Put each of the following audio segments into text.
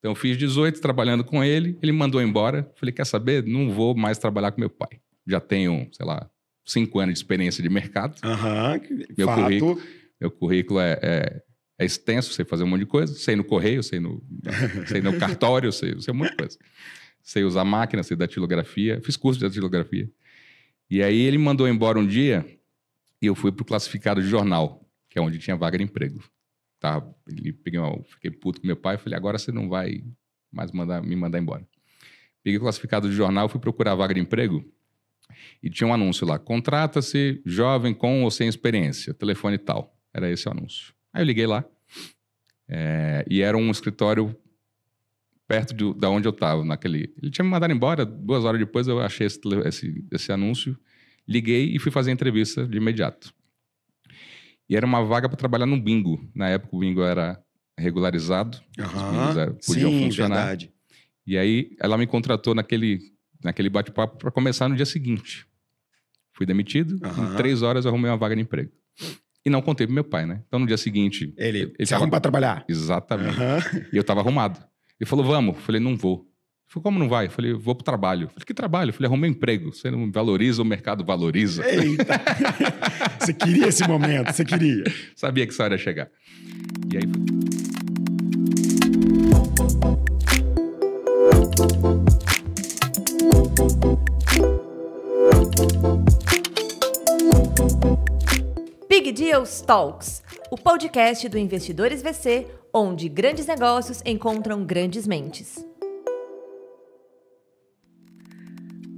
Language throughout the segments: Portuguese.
Então, eu fiz 18 trabalhando com ele, ele me mandou embora. Falei, quer saber? Não vou mais trabalhar com meu pai. Já tenho, sei lá, 5 anos de experiência de mercado. Meu currículo é extenso, sei fazer um monte de coisa. Sei no correio, sei no cartório, sei um monte de coisa. Sei usar máquina, sei datilografia. Fiz curso de datilografia. E aí ele me mandou embora um dia e eu fui para o classificado de jornal, que é onde tinha vaga de emprego. Fiquei puto com meu pai, falei, agora você não vai mais me mandar embora. Peguei o classificado de jornal, fui procurar vaga de emprego e tinha um anúncio lá, contrata-se jovem com ou sem experiência, telefone tal. Era esse o anúncio. Aí eu liguei lá e era um escritório perto da onde eu estava. Ele tinha me mandado embora, 2 horas depois eu achei esse anúncio, liguei e fui fazer a entrevista de imediato. E era uma vaga para trabalhar no bingo. Na época o bingo era regularizado, os bingos podiam funcionar. Verdade. E aí ela me contratou naquele bate-papo para começar no dia seguinte. Fui demitido, em 3 horas eu arrumei uma vaga de emprego. E não contei pro meu pai, né? Então no dia seguinte... Ele se arruma para trabalhar? Exatamente. E eu estava arrumado. Ele falou, vamos. Eu falei, não vou. Ele falou, como não vai? Eu falei, vou pro trabalho. Eu falei, que trabalho? Eu falei, arrumei um emprego. Você não valoriza, o mercado valoriza. Eita! Você queria esse momento, você queria. Sabia que essa hora ia chegar. E aí... Big Deals Talks, o podcast do Investidores VC, onde grandes negócios encontram grandes mentes.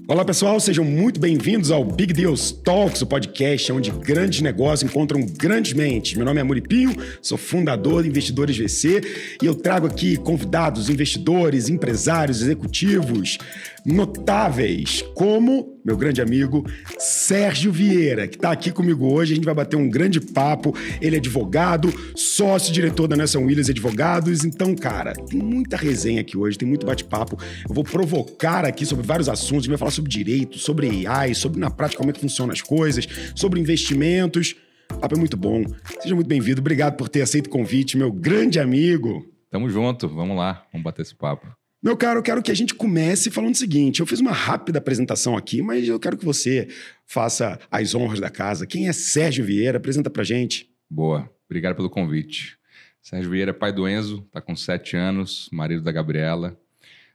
Olá pessoal, sejam muito bem-vindos ao Big Deals Talks, o podcast onde grandes negócios encontram grandes mentes. Meu nome é Muripinho, sou fundador de Investidores VC e eu trago aqui convidados, investidores, empresários, executivos notáveis, como meu grande amigo Sérgio Vieira, que está aqui comigo hoje. A gente vai bater um grande papo. Ele é advogado, sócio-diretor da Nelson Williams Advogados. Então, cara, tem muita resenha aqui hoje, tem muito bate-papo. Eu vou provocar aqui sobre vários assuntos. A gente vai falar sobre direito, sobre AI, sobre na prática como é que funcionam as coisas, sobre investimentos. O papo é muito bom. Seja muito bem-vindo. Obrigado por ter aceito o convite, meu grande amigo. Tamo junto. Vamos lá. Vamos bater esse papo. Meu caro, eu quero que a gente comece falando o seguinte. Eu fiz uma rápida apresentação aqui, mas eu quero que você faça as honras da casa. Quem é Sérgio Vieira? Apresenta pra gente. Boa. Obrigado pelo convite. Sérgio Vieira é pai do Enzo, tá com 7 anos, marido da Gabriela.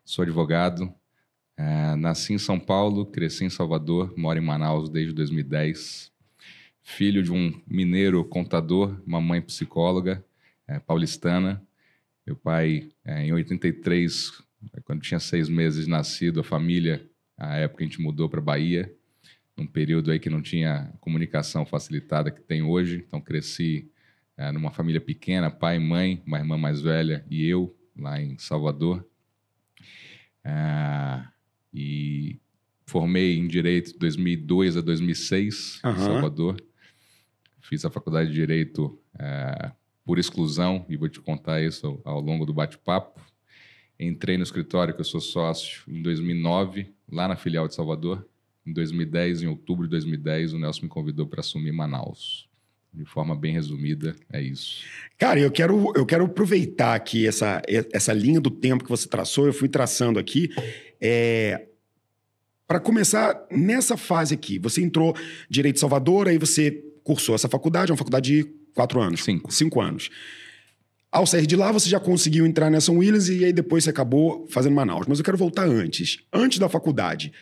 Sou advogado. Nasci em São Paulo, cresci em Salvador, moro em Manaus desde 2010. Filho de um mineiro contador, mamãe psicóloga, paulistana. Meu pai, em 83... Quando tinha 6 meses de nascido, a família, à época a gente mudou para Bahia, num período aí que não tinha comunicação facilitada que tem hoje. Então cresci numa família pequena, pai, mãe, uma irmã mais velha e eu, lá em Salvador. E formei em Direito de 2002 a 2006, em Salvador. Fiz a faculdade de Direito por exclusão, e vou te contar isso ao longo do bate-papo. Entrei no escritório que eu sou sócio em 2009, lá na filial de Salvador. Em 2010, em outubro de 2010, o Nelson me convidou para assumir Manaus. De forma bem resumida, é isso. Cara, eu quero aproveitar aqui essa linha do tempo que você traçou, eu fui traçando aqui. Para começar, nessa fase aqui, você entrou Direito de Salvador, aí você cursou essa faculdade, é uma faculdade de 4 anos. 5 anos. Ao sair de lá, você já conseguiu entrar nessa Williams e aí depois você acabou fazendo Manaus. Mas eu quero voltar antes. Antes da faculdade.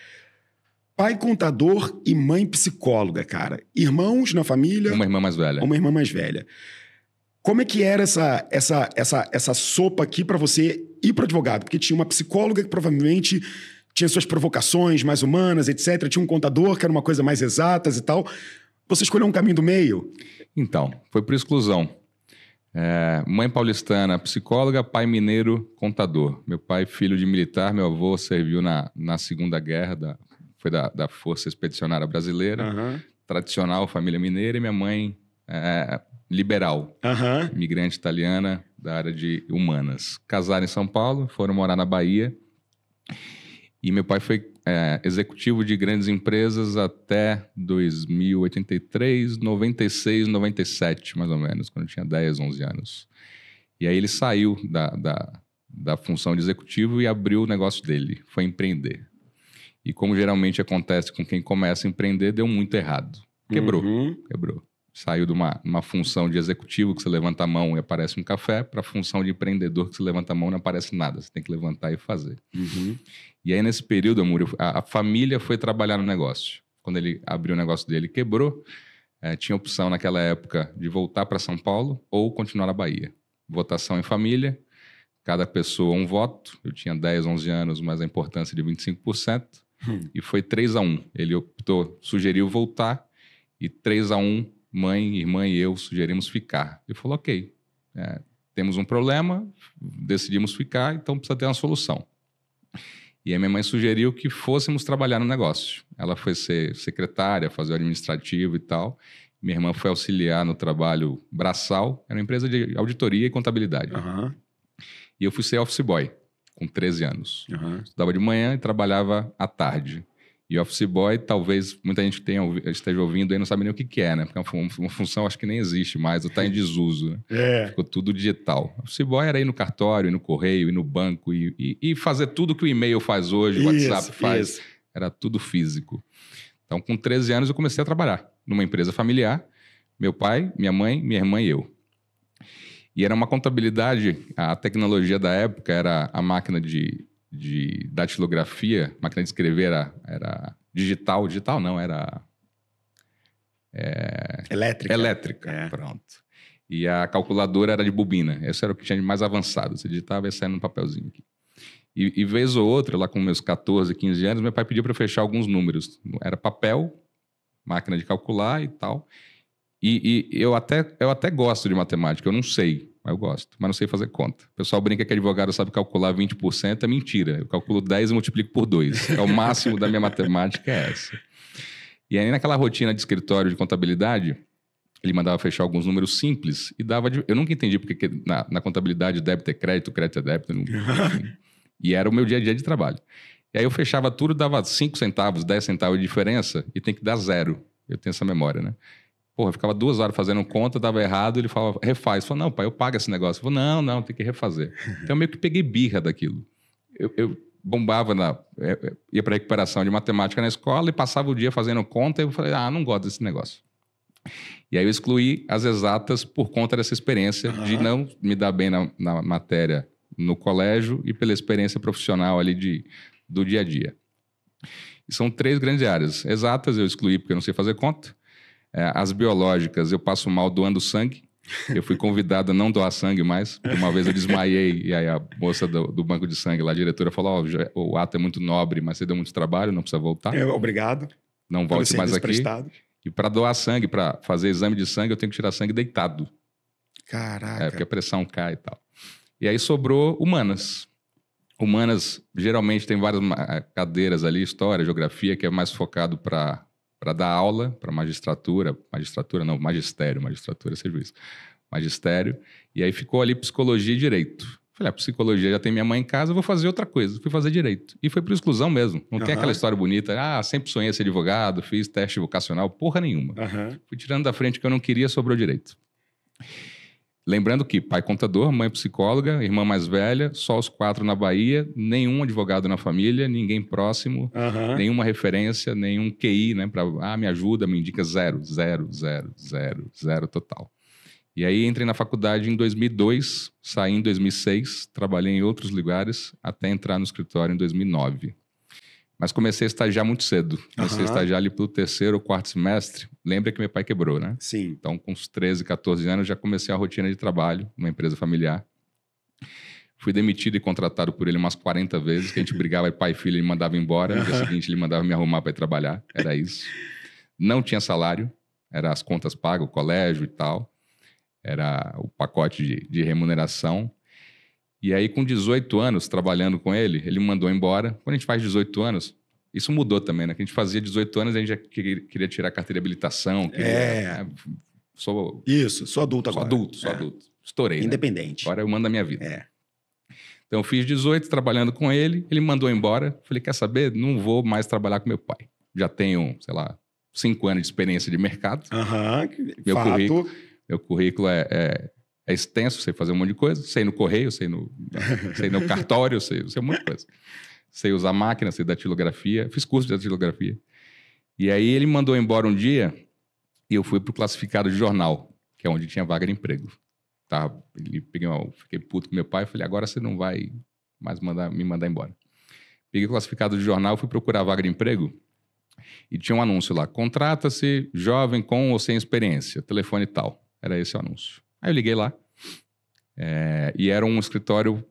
Pai contador e mãe psicóloga, cara. Irmãos na família... Uma irmã mais velha. Uma irmã mais velha. Como é que era essa sopa aqui para você ir para advogado? Porque tinha uma psicóloga que provavelmente tinha suas provocações mais humanas, etc. Tinha um contador que era uma coisa mais exatas e tal. Você escolheu um caminho do meio? Então, foi por exclusão. Mãe paulistana, psicóloga, pai mineiro, contador. Meu pai, filho de militar, meu avô serviu na Segunda Guerra, foi da Força Expedicionária Brasileira, tradicional família mineira, e minha mãe liberal, imigrante italiana da área de humanas. Casaram em São Paulo, foram morar na Bahia, e meu pai foi executivo de grandes empresas até 2083, 96, 97, mais ou menos, quando eu tinha 10, 11 anos. E aí ele saiu da função de executivo e abriu o negócio dele, foi empreender. E como geralmente acontece com quem começa a empreender, deu muito errado. Quebrou. Saiu de uma função de executivo, que você levanta a mão e aparece um café, para a função de empreendedor, que você levanta a mão e não aparece nada. Você tem que levantar e fazer. E aí, nesse período, Amor, a família foi trabalhar no negócio. Quando ele abriu o negócio dele, quebrou. Tinha opção naquela época de voltar para São Paulo ou continuar na Bahia. Votação em família, cada pessoa um voto. Eu tinha 10, 11 anos, mas a importância de 25%. E foi 3-1. Ele sugeriu voltar e 3-1, mãe, irmã e eu sugerimos ficar. Ele falou, ok, temos um problema, decidimos ficar, então precisa ter uma solução. E a minha mãe sugeriu que fôssemos trabalhar no negócio. Ela foi ser secretária, fazer o administrativo e tal. Minha irmã foi auxiliar no trabalho braçal, era uma empresa de auditoria e contabilidade. E eu fui ser office boy, com 13 anos. Estudava de manhã e trabalhava à tarde. E office boy, talvez muita gente esteja ouvindo aí, não sabe nem o que é, né? Porque é uma função, acho que nem existe mais, ou está em desuso, né? Ficou tudo digital. Office boy era ir no cartório, ir no correio, ir no banco e fazer tudo que o e-mail faz hoje, o WhatsApp faz. Era tudo físico. Então, com 13 anos, eu comecei a trabalhar numa empresa familiar. Meu pai, minha mãe, minha irmã e eu. E era uma contabilidade, a tecnologia da época era a máquina de datilografia, máquina de escrever era digital não, era elétrica. Pronto. E a calculadora era de bobina, esse era o que tinha de mais avançado, você digitava e saia no papelzinho aqui. E vez ou outra, lá com meus 14, 15 anos, meu pai pediu para fechar alguns números, era papel, máquina de calcular e tal, e eu até gosto de matemática, eu não sei, eu gosto, mas não sei fazer conta. O pessoal brinca que advogado sabe calcular 20%, é mentira. Eu calculo 10 e multiplico por 2. É o máximo da minha matemática, é essa. E aí, naquela rotina de escritório de contabilidade, ele mandava fechar alguns números simples e dava... Eu nunca entendi porque na contabilidade débito é crédito é débito. E era o meu dia a dia de trabalho. E aí eu fechava tudo, dava 5 centavos, 10 centavos de diferença e tem que dar 0. Eu tenho essa memória, né? Porra, eu ficava 2 horas fazendo conta, dava errado, ele falava, refaz. Eu falava, não, pai, eu pago esse negócio. Eu falava, não, tem que refazer. Então, eu meio que peguei birra daquilo. Eu bombava, ia para recuperação de matemática na escola e passava o dia fazendo conta e eu falei, não gosto desse negócio. E aí eu excluí as exatas por conta dessa experiência de não me dar bem na matéria no colégio e pela experiência profissional ali do dia a dia. E são 3 grandes áreas. Exatas eu excluí porque eu não sei fazer conta. As biológicas, eu passo mal doando sangue. Eu fui convidado a não doar sangue mais. Uma vez eu desmaiei e aí a moça do banco de sangue lá, a diretora, falou, o ato é muito nobre, mas você deu muito trabalho, não precisa voltar. Obrigado. Não volte mais aqui. Prestado. E para doar sangue, para fazer exame de sangue, eu tenho que tirar sangue deitado. Caraca. Porque a pressão cai e tal. E aí sobrou humanas. Humanas, geralmente, tem várias cadeiras ali, história, geografia, que é mais focado para dar aula, para magistério, serviço. Magistério. E aí ficou ali psicologia e direito. Falei, psicologia já tem minha mãe em casa, eu vou fazer outra coisa. Fui fazer direito. E foi por exclusão mesmo. Não tem aquela história bonita. Sempre sonhei ser advogado, fiz teste vocacional, porra nenhuma. Fui tirando da frente que eu não queria, sobrou direito. Lembrando que pai contador, mãe psicóloga, irmã mais velha, só os 4 na Bahia, nenhum advogado na família, ninguém próximo, nenhuma referência, nenhum QI, né? Me ajuda, me indica 0 total. E aí entrei na faculdade em 2002, saí em 2006, trabalhei em outros lugares até entrar no escritório em 2009. Mas comecei a estagiar muito cedo. Comecei a estagiar ali pelo 3º ou 4º semestre. Lembra que meu pai quebrou, né? Sim. Então, com uns 13, 14 anos, já comecei a rotina de trabalho numa empresa familiar. Fui demitido e contratado por ele umas 40 vezes, que a gente brigava, pai e filho, ele me mandava embora. No dia seguinte, ele mandava me arrumar para ir trabalhar. Era isso. Não tinha salário. Era as contas pagas, o colégio e tal. Era o pacote de remuneração. E aí, com 18 anos, trabalhando com ele, ele me mandou embora. Quando a gente faz 18 anos, isso mudou também, né? Que a gente fazia 18 anos, a gente já queria tirar a carteira de habilitação. Sou adulto agora. Sou adulto. Estourei, independente. Agora eu mando a minha vida. Então, eu fiz 18 trabalhando com ele, ele me mandou embora. Falei, quer saber? Não vou mais trabalhar com meu pai. Já tenho, 5 anos de experiência de mercado. Meu currículo é É extenso, sei fazer um monte de coisa. Sei no correio, sei no cartório, sei um monte de coisa. Sei usar máquina, sei datilografia. Fiz curso de datilografia. E aí ele me mandou embora um dia e eu fui pro classificado de jornal, que é onde tinha vaga de emprego. Tá, fiquei puto com meu pai e falei, agora você não vai mais me mandar embora. Peguei o classificado de jornal, fui procurar vaga de emprego e tinha um anúncio lá, contrata-se jovem com ou sem experiência, telefone tal. Era esse o anúncio. Aí eu liguei lá e era um escritório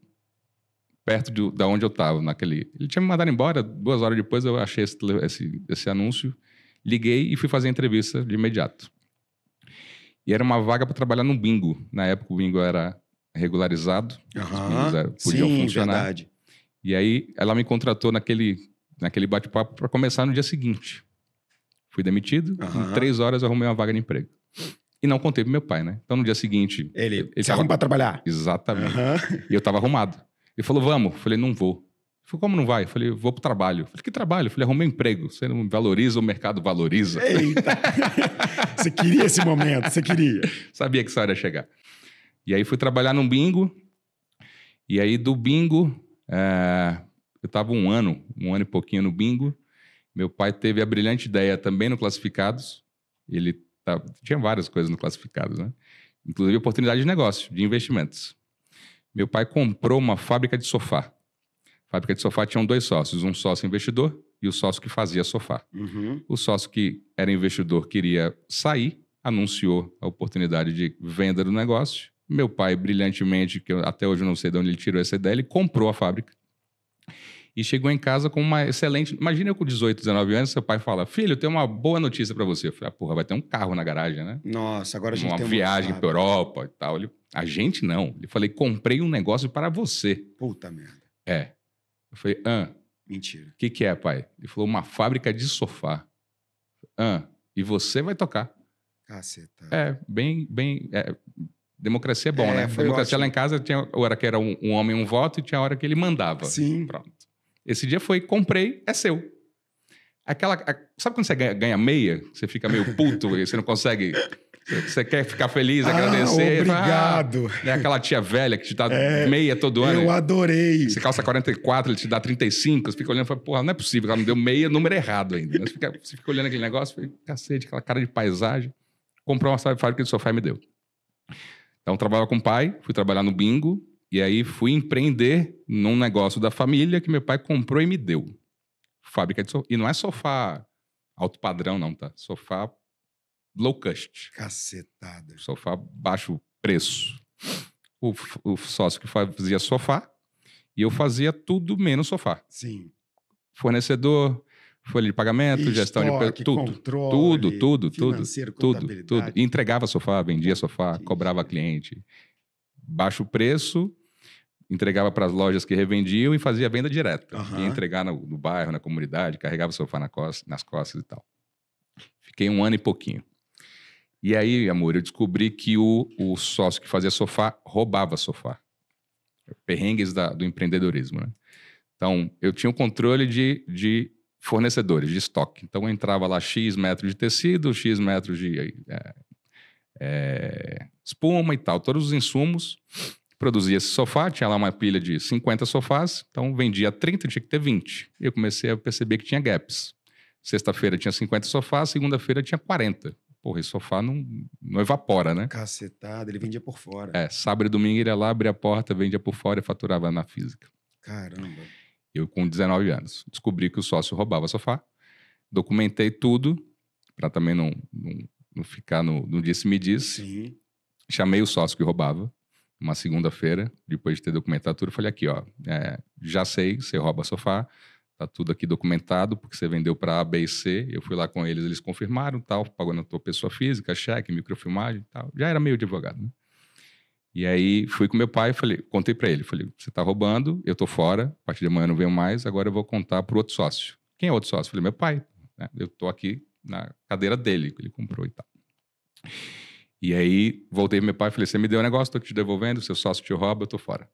perto da onde eu estava. Ele tinha me mandado embora, 2 horas depois eu achei esse anúncio, liguei e fui fazer a entrevista de imediato. E era uma vaga para trabalhar no bingo. Na época o bingo era regularizado, os bingos podiam funcionar. Verdade. E aí ela me contratou naquele bate-papo para começar no dia seguinte. Fui demitido, em 3 horas eu arrumei uma vaga de emprego. E não contei pro meu pai, né? Então no dia seguinte... Ele se arruma para trabalhar? Exatamente. E eu tava arrumado. Ele falou, vamos. Eu falei, não vou. Ele falou, como não vai? Eu falei, vou pro trabalho. Eu falei, que trabalho? Eu falei, arrumei um emprego. Você não valoriza, o mercado valoriza. Eita! Você queria esse momento, você queria. Sabia que essa hora ia chegar. E aí fui trabalhar num bingo. E aí do bingo, eu tava um ano e pouquinho no bingo. Meu pai teve a brilhante ideia também no Classificados. Tinha várias coisas no Classificados, né? Inclusive oportunidade de negócio, de investimentos. Meu pai comprou uma fábrica de sofá. A fábrica de sofá tinham 2 sócios, um sócio investidor e o sócio que fazia sofá. O sócio que era investidor queria sair, anunciou a oportunidade de venda do negócio. Meu pai, brilhantemente, que até hoje eu não sei de onde ele tirou essa ideia, ele comprou a fábrica e chegou em casa com uma excelente... Imagina eu com 18, 19 anos, seu pai fala, filho, eu tenho uma boa notícia para você. Eu falei, porra, vai ter um carro na garagem, né? Nossa, agora a gente tem uma viagem para Europa e tal. A gente não. Ele falei, comprei um negócio para você. Puta merda. Eu falei, mentira. O que é, pai? Ele falou, uma fábrica de sofá. E você vai tocar. Caceta. Democracia é bom, né? Democracia ótimo. Lá em casa tinha hora que era um homem, um voto, e tinha hora que ele mandava. Sim. Pronto. Esse dia foi, comprei, é seu. Sabe quando você ganha meia? Você fica meio puto e você não consegue... Você quer ficar feliz, agradecer. Obrigado. É aquela tia velha que te dá meia todo ano. Eu adorei. Você calça 44, ele te dá 35. Você fica olhando e fala, porra, não é possível. Ela me deu meia, número errado ainda. Você fica olhando aquele negócio, falei, cacete, aquela cara de paisagem. Comprou uma fábrica de sofá e me deu. Então, trabalhava com o pai, fui trabalhar no bingo. E aí, fui empreender num negócio da família que meu pai comprou e me deu. Fábrica de sofá. E não é sofá alto padrão, não, tá? Sofá low cost. Cacetada. Sofá baixo preço. O sócio que fazia sofá e eu fazia tudo menos sofá. Sim. Fornecedor, folha de pagamento, gestão de controle, tudo. E entregava sofá, vendia sofá, cobrava cliente. Baixo preço, entregava para as lojas que revendiam e fazia venda direta. Ia entregar no bairro, na comunidade, carregava sofá nas costas e tal. Fiquei 1 ano e pouquinho. E aí, amor, eu descobri que o sócio que fazia sofá roubava sofá. Perrengues do empreendedorismo, né? Então, eu tinha o controle de fornecedores, de estoque. Então, eu entrava lá X metros de tecido, X metros de espuma e tal. Todos os insumos. Produzia esse sofá, tinha lá uma pilha de 50 sofás. Então, vendia 30, tinha que ter 20. E eu comecei a perceber que tinha gaps. Sexta-feira tinha 50 sofás, segunda-feira tinha 40. Porra, esse sofá não evapora, né? Cacetada, ele vendia por fora. Sábado e domingo ele ia lá, abria a porta, vendia por fora e faturava na física. Caramba. Eu com 19 anos. Descobri que o sócio roubava sofá. Documentei tudo, para também não ficar no disse-me-disse. Sim. Chamei o sócio que roubava, uma segunda-feira, depois de ter documentado tudo. Falei aqui, ó, já sei, você rouba sofá. Tá tudo aqui documentado, porque você vendeu para A, B e C. Eu fui lá com eles confirmaram, tal, pagou na tua pessoa física, cheque, microfilmagem e tal. Já era meio advogado, né? E aí, fui com meu pai, contei para ele. Falei, você tá roubando, eu tô fora, a partir de amanhã eu não venho mais, agora eu vou contar pro outro sócio. Quem é o outro sócio? Falei, meu pai. Né? Eu tô aqui na cadeira dele, que ele comprou e tal. E aí, voltei pro meu pai, falei, você me deu um negócio, tô aqui te devolvendo, seu sócio te rouba, eu tô fora.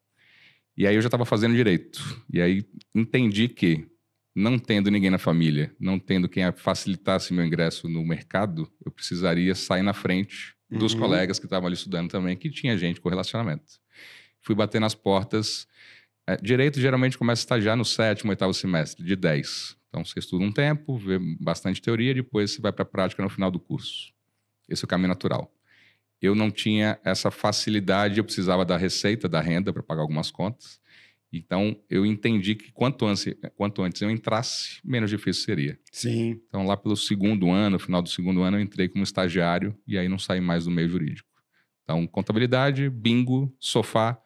E aí, eu já tava fazendo direito. E aí, entendi que não tendo ninguém na família, não tendo quem facilitasse meu ingresso no mercado, eu precisaria sair na frente dos colegas que estavam ali estudando também, que tinha gente com relacionamento. Fui bater nas portas. Direito geralmente começa a estagiar no 7º, 8º semestre, de 10. Então você estuda um tempo, vê bastante teoria, depois você vai para a prática no final do curso. Esse é o caminho natural. Eu não tinha essa facilidade, eu precisava da receita, da renda para pagar algumas contas. Então, eu entendi que quanto antes eu entrasse, menos difícil seria. Sim. Então, lá pelo segundo ano, final do segundo ano, eu entrei como estagiário e aí não saí mais do meio jurídico. Então, contabilidade, bingo, sofá,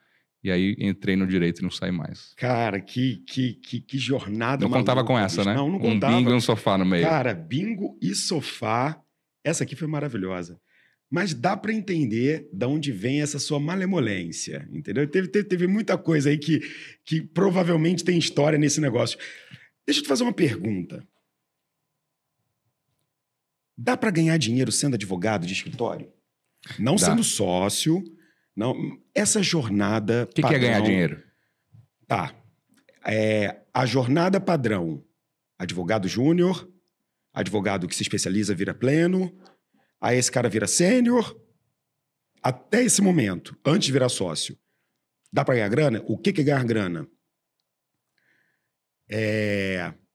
e aí entrei no direito e não saí mais. Cara, que jornada Não contava com essa, né? Não contava. Um bingo e um sofá no meio. Cara, bingo e sofá, essa aqui foi maravilhosa. Mas dá para entender de onde vem essa sua malemolência, entendeu? Teve muita coisa aí que provavelmente tem história nesse negócio. Deixa eu te fazer uma pergunta. Dá para ganhar dinheiro sendo advogado de escritório? Não Dá. sendo sócio, não. Essa jornada O que é ganhar dinheiro? Tá. A jornada padrão, advogado júnior, advogado que se especializa vira pleno, aí esse cara vira sênior, até esse momento, antes de virar sócio. Dá para ganhar grana? O que é ganhar grana?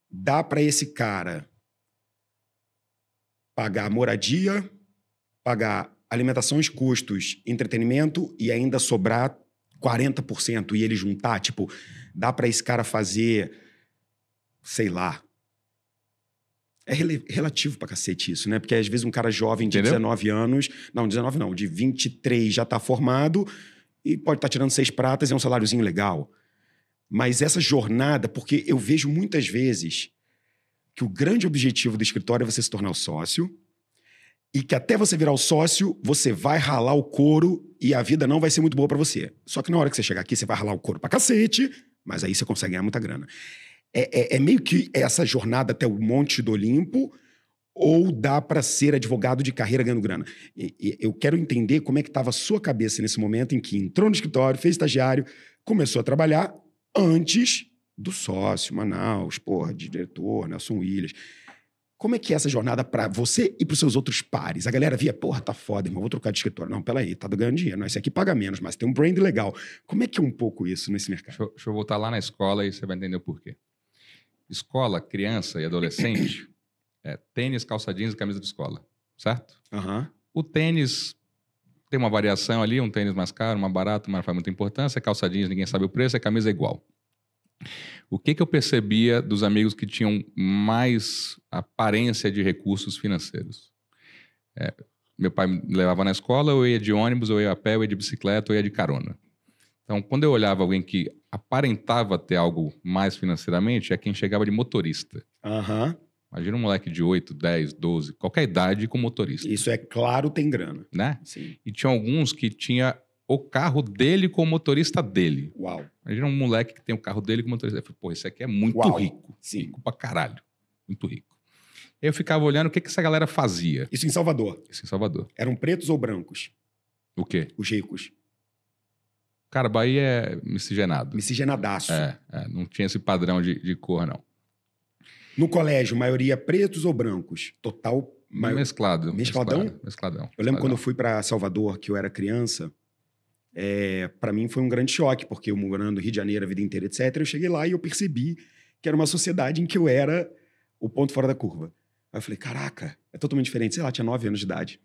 Dá para esse cara pagar moradia, pagar alimentação e custos, entretenimento e ainda sobrar 40% e ele juntar, tipo, dá para esse cara fazer, sei lá. É relativo pra cacete isso, né? Porque às vezes um cara jovem de 19 anos... Não, 19 não, de 23 já tá formado e pode estar tirando 6 pratas e é um saláriozinho legal. Mas essa jornada... Porque eu vejo muitas vezes que o grande objetivo do escritório é você se tornar o sócio e que até você virar o sócio, você vai ralar o couro e a vida não vai ser muito boa pra você. Só que na hora que você chegar aqui, você vai ralar o couro pra cacete, mas aí você consegue ganhar muita grana. É meio que essa jornada até o Monte do Olimpo ou dá para ser advogado de carreira ganhando grana? Eu quero entender como é que estava a sua cabeça nesse momento em que entrou no escritório, fez estagiário, começou a trabalhar antes do sócio, Manaus, de diretor, Nelson Williams. Como é que é essa jornada para você e para os seus outros pares? A galera via, tá foda, irmão, vou trocar de escritório. Não, peraí, tá ganhando dinheiro. Não, esse aqui paga menos, mas tem um brand legal. Como é que é um pouco isso nesse mercado? Deixa eu voltar lá na escola e você vai entender o porquê. Escola, criança e adolescente, tênis, calça jeans e camisa de escola, certo? Uhum. O tênis tem uma variação ali, um tênis mais caro, mais barato, mas não faz muita importância. Calça jeans, ninguém sabe o preço, a camisa é igual. O que eu percebia dos amigos que tinham mais aparência de recursos financeiros? Meu pai me levava na escola, eu ia de ônibus, eu ia a pé, eu ia de bicicleta, eu ia de carona. Então, quando eu olhava alguém que aparentava ter algo mais financeiramente, é quem chegava de motorista. Uhum. Imagina um moleque de 8, 10, 12, qualquer idade com motorista. Isso é claro, tem grana. Né? Sim. E tinha alguns que tinha o carro dele com o motorista dele. Uau. Imagina um moleque que tem o carro dele com o motorista. Eu falei, esse aqui é muito rico. Sim. Rico pra caralho. Muito rico. Aí eu ficava olhando o que essa galera fazia. Isso em Salvador? Isso em Salvador. Eram pretos ou brancos? O quê? Os ricos. Cara, Bahia é miscigenado. Miscigenadaço. Não tinha esse padrão de cor, não. No colégio, maioria pretos ou brancos? Total... Mesclado. Mescladão? Mescladão. Eu lembro quando eu fui para Salvador, que eu era criança, para mim foi um grande choque, porque eu morando no Rio de Janeiro a vida inteira, etc. Eu cheguei lá e eu percebi que era uma sociedade em que eu era o ponto fora da curva. Aí eu falei, caraca, é totalmente diferente. Sei lá, tinha 9 anos de idade.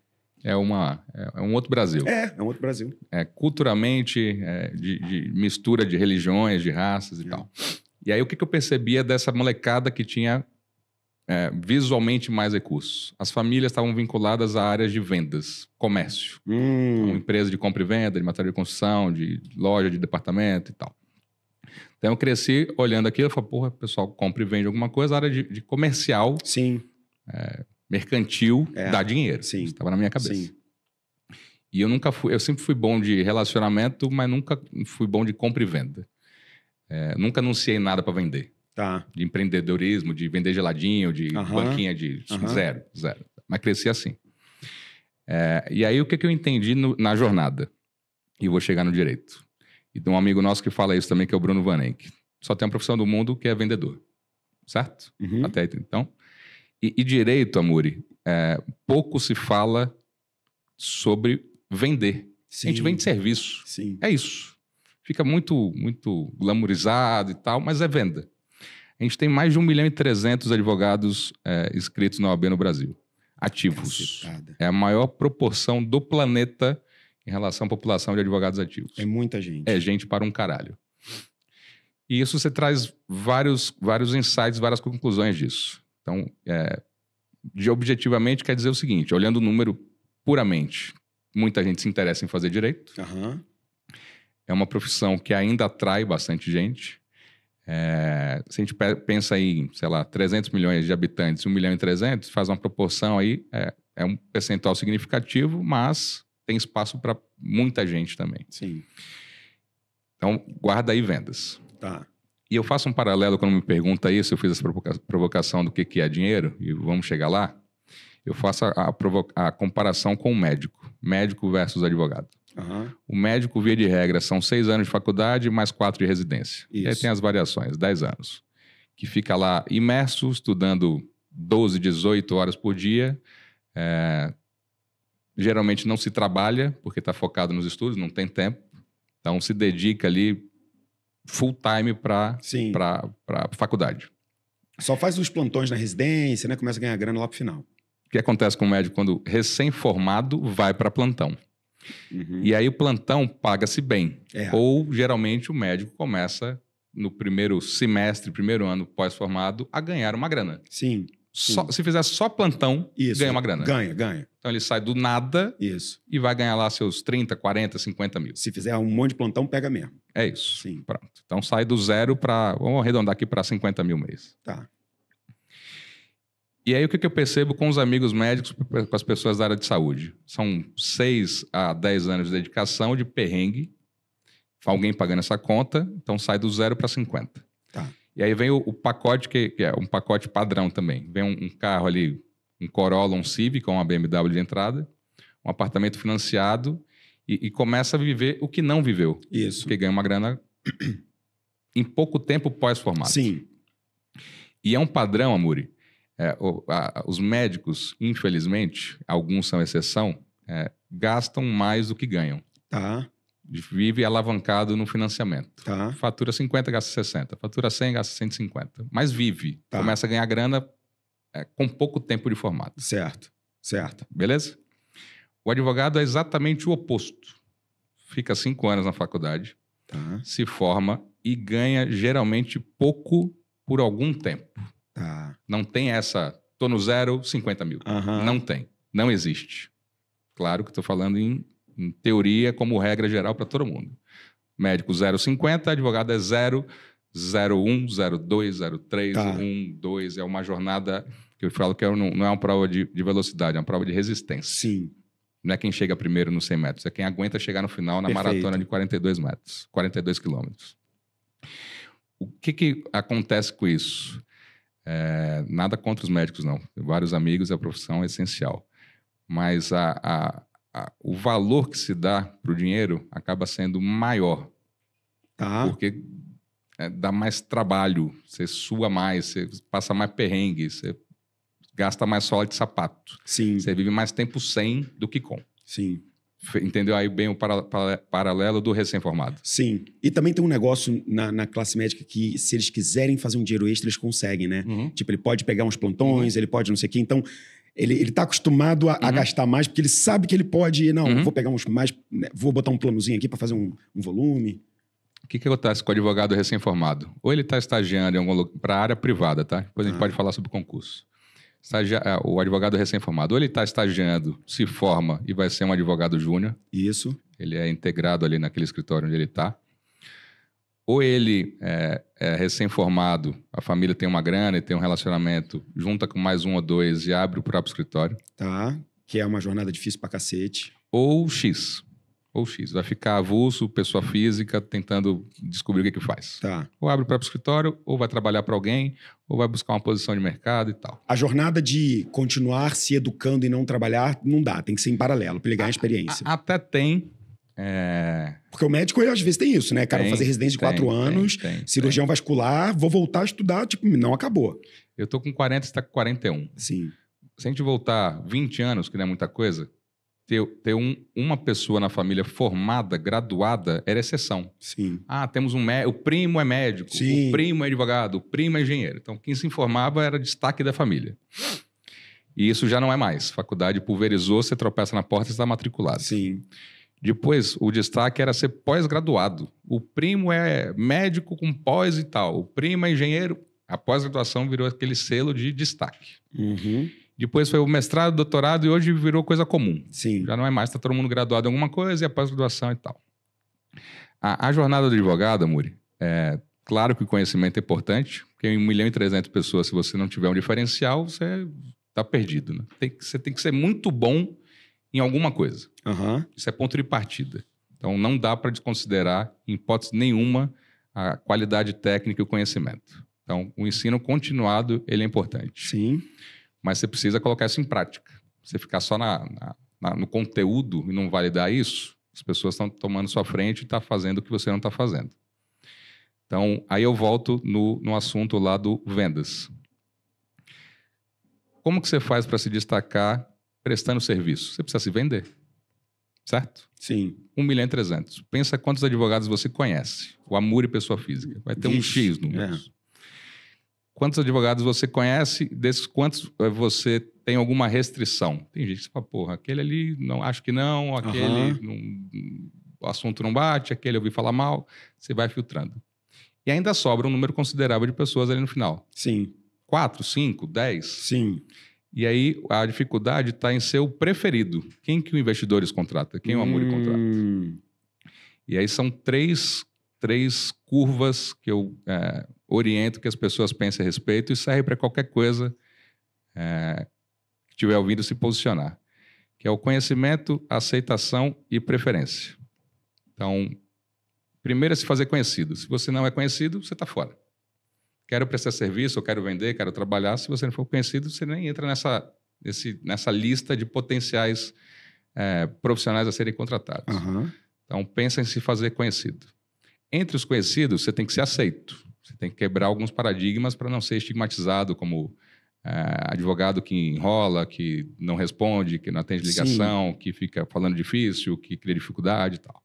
É um outro Brasil. É um outro Brasil. Culturalmente, de mistura de religiões, de raças e tal. E aí, o que eu percebia dessa molecada que tinha visualmente mais recursos? As famílias estavam vinculadas a áreas de vendas, comércio. Então, empresa de compra e venda, de material de construção, de loja, de departamento e tal. Então, eu cresci olhando aquilo e falei, o pessoal compra e vende alguma coisa, a área de comercial. Sim. Mercantil, dá dinheiro. Sim. Isso estava na minha cabeça. Sim. E eu sempre fui bom de relacionamento, mas nunca fui bom de compra e venda. Nunca anunciei nada para vender. Tá. De empreendedorismo, de vender geladinho, de banquinha de zero. Mas cresci assim. E aí, o que eu entendi na jornada? E vou chegar no direito. E tem um amigo nosso que fala isso também, que é o Bruno Vanenck. Só tem uma profissão do mundo que é vendedor. Certo? Uhum. Até então. E direito, Amuri, pouco se fala sobre vender. Sim. A gente vende serviço. Sim. É isso. Fica muito, muito glamourizado e tal, mas é venda. A gente tem mais de 1.300.000 advogados inscritos na OAB no Brasil. Ativos. Cacetada. É a maior proporção do planeta em relação à população de advogados ativos. É muita gente. É gente para um caralho. E isso você traz vários insights, várias conclusões disso. Então, objetivamente, quer dizer o seguinte, olhando o número puramente, muita gente se interessa em fazer direito. Aham. É uma profissão que ainda atrai bastante gente. Se a gente pensa em, sei lá, 300 milhões de habitantes, 1.300.000, faz uma proporção aí, é um percentual significativo, mas tem espaço para muita gente também. Sim. Então, guarda aí vendas. Tá. E eu faço um paralelo quando me pergunta isso, eu fiz essa provocação do que é dinheiro, e vamos chegar lá. Eu faço a comparação com o médico. Médico versus advogado. Aham. O médico, via de regra, são 6 anos de faculdade mais 4 de residência. Isso. E aí tem as variações, 10 anos. Que fica lá imerso, estudando 12, 18 horas por dia. Geralmente não se trabalha, porque está focado nos estudos, não tem tempo. Então se dedica ali full time para a faculdade. Só faz os plantões na residência, né? Começa a ganhar grana lá pro final. O que acontece com o médico quando recém-formado vai para plantão? Uhum. E aí o plantão paga-se bem. É. Ou, geralmente, o médico começa, no primeiro semestre, primeiro ano pós-formado, a ganhar uma grana. Sim. Se fizer só plantão, Isso. ganha uma grana. Ganha. Então ele sai do nada Isso. e vai ganhar lá seus 30, 40, 50 mil. Se fizer um monte de plantão, pega mesmo. É isso. Sim. Pronto. Então sai do zero para... Vamos arredondar aqui para 50 mil mês. Tá. E aí o que eu percebo com os amigos médicos, com as pessoas da área de saúde? São 6 a 10 anos de dedicação, de perrengue, alguém pagando essa conta, então sai do 0 para 50. Tá. E aí vem o pacote, que é um pacote padrão também. Vem um carro ali, um Corolla, um Civic, com uma BMW de entrada, um apartamento financiado, e começa a viver o que não viveu. Isso. Porque ganha uma grana em pouco tempo pós-formado. Sim. E é um padrão, Amuri. Os médicos, infelizmente, alguns são exceção, gastam mais do que ganham. Tá. Vive alavancado no financiamento. Tá. Fatura 50, gasta 60. Fatura 100, gasta 150. Mas vive. Tá. Começa a ganhar grana com pouco tempo de formado. Certo. Beleza? O advogado é exatamente o oposto. Fica 5 anos na faculdade, Tá. se forma e ganha geralmente pouco por algum tempo. Tá. Não tem essa, tô no 0, 50 mil. Aham. Não tem. Não existe. Claro que estou falando em teoria como regra geral para todo mundo. Médico 0,50, advogado é 0, 0,1, 0,2, 0,3, Tá. 1, 2. É uma jornada que eu falo que não é uma prova de velocidade, é uma prova de resistência. Sim. Não é quem chega primeiro nos 100 metros, é quem aguenta chegar no final na Perfeito. maratona de 42 metros, 42 quilômetros. O que acontece com isso? Nada contra os médicos, não. Tem vários amigos, a profissão é essencial. Mas o valor que se dá para o dinheiro acaba sendo maior. Tá. Porque dá mais trabalho, você sua mais, você passa mais perrengue, você gasta mais sola de sapato. Sim. Você vive mais tempo sem do que com. Sim. Entendeu aí bem o paralelo do recém-formado? Sim. E também tem um negócio na classe médica que, se eles quiserem fazer um dinheiro extra, eles conseguem, né? Tipo, ele pode pegar uns plantões, ele pode não sei o quê. Então, ele tá acostumado a gastar mais, porque ele sabe que ele pode... Não, vou pegar uns mais... Né, vou botar um planozinho aqui para fazer um volume. O que acontece com o advogado recém-formado? Ou ele está estagiando em algum lugar para a área privada, tá? Depois a gente pode falar sobre concurso. O advogado recém-formado, ou ele está estagiando, se forma e vai ser um advogado júnior. Isso. Ele é integrado ali naquele escritório onde ele está. Ou ele é recém-formado, a família tem uma grana e tem um relacionamento, junta com mais um ou dois e abre o próprio escritório. Tá. Que é uma jornada difícil pra cacete. Ou X. Vai ficar avulso, pessoa física, tentando descobrir o que faz. Tá. Ou abre o próprio escritório, ou vai trabalhar para alguém, ou vai buscar uma posição de mercado e tal. A jornada de continuar se educando e não trabalhar, não dá. Tem que ser em paralelo, pra ele ganhar experiência. Até tem. Porque o médico, ele, às vezes, tem isso, né? Cara, vou fazer residência de 4 anos, cirurgião vascular, vou voltar a estudar, tipo, não acabou. Eu tô com 40, você tá com 41. Sim. Se a gente voltar 20 anos, que não é muita coisa, ter uma pessoa na família formada, graduada, era exceção. Sim. Temos o primo é médico, Sim. o primo é advogado, o primo é engenheiro. Então, quem se informava era destaque da família. E isso já não é mais. Faculdade pulverizou, você tropeça na porta e está matriculado. Sim. Depois, o destaque era ser pós-graduado. O primo é médico com pós e tal. O primo é engenheiro. A pós-graduação virou aquele selo de destaque. Uhum. Depois foi o mestrado, doutorado e hoje virou coisa comum. Sim. Já não é mais, está todo mundo graduado em alguma coisa e a pós-graduação e tal. A jornada do advogado, Muri, claro que o conhecimento é importante, porque em 1.300.000 pessoas, se você não tiver um diferencial, você está perdido. Né? Você tem que ser muito bom em alguma coisa. Uhum. Isso é ponto de partida. Então, não dá para desconsiderar, em hipótese nenhuma, a qualidade técnica e o conhecimento. Então, o ensino continuado, ele é importante. Sim. Mas você precisa colocar isso em prática. Você ficar só no conteúdo e não validar isso, as pessoas estão tomando sua frente e estão fazendo o que você não está fazendo. Então, aí eu volto no assunto lá do vendas. Como que você faz para se destacar prestando serviço? Você precisa se vender, certo? Sim. 1.300.000. Pensa quantos advogados você conhece. O Amuri pessoa física. Vai ter um X números. Quantos advogados você conhece? Desses quantos você tem alguma restrição? Tem gente que fala, porra, aquele ali, não, acho que não, aquele, o assunto não bate, aquele eu ouvi falar mal. Você vai filtrando. E ainda sobra um número considerável de pessoas ali no final. Sim. 4, 5, 10? Sim. E aí a dificuldade está em ser o preferido. Quem que o Investidores contrata? Quem o Amuri contrata? E aí são três curvas que eu oriento que as pessoas pensem a respeito e serve para qualquer coisa que estiver ouvindo se posicionar. Que é o conhecimento, aceitação e preferência. Então, primeiro é se fazer conhecido. Se você não é conhecido, você está fora. Quero prestar serviço, eu quero vender, quero trabalhar. Se você não for conhecido, você nem entra nessa lista de potenciais profissionais a serem contratados. Uhum. Então, pensa em se fazer conhecido. Entre os conhecidos, você tem que ser aceito. Você tem que quebrar alguns paradigmas para não ser estigmatizado como advogado que enrola, que não responde, que não atende ligação, que fica falando difícil, que cria dificuldade e tal.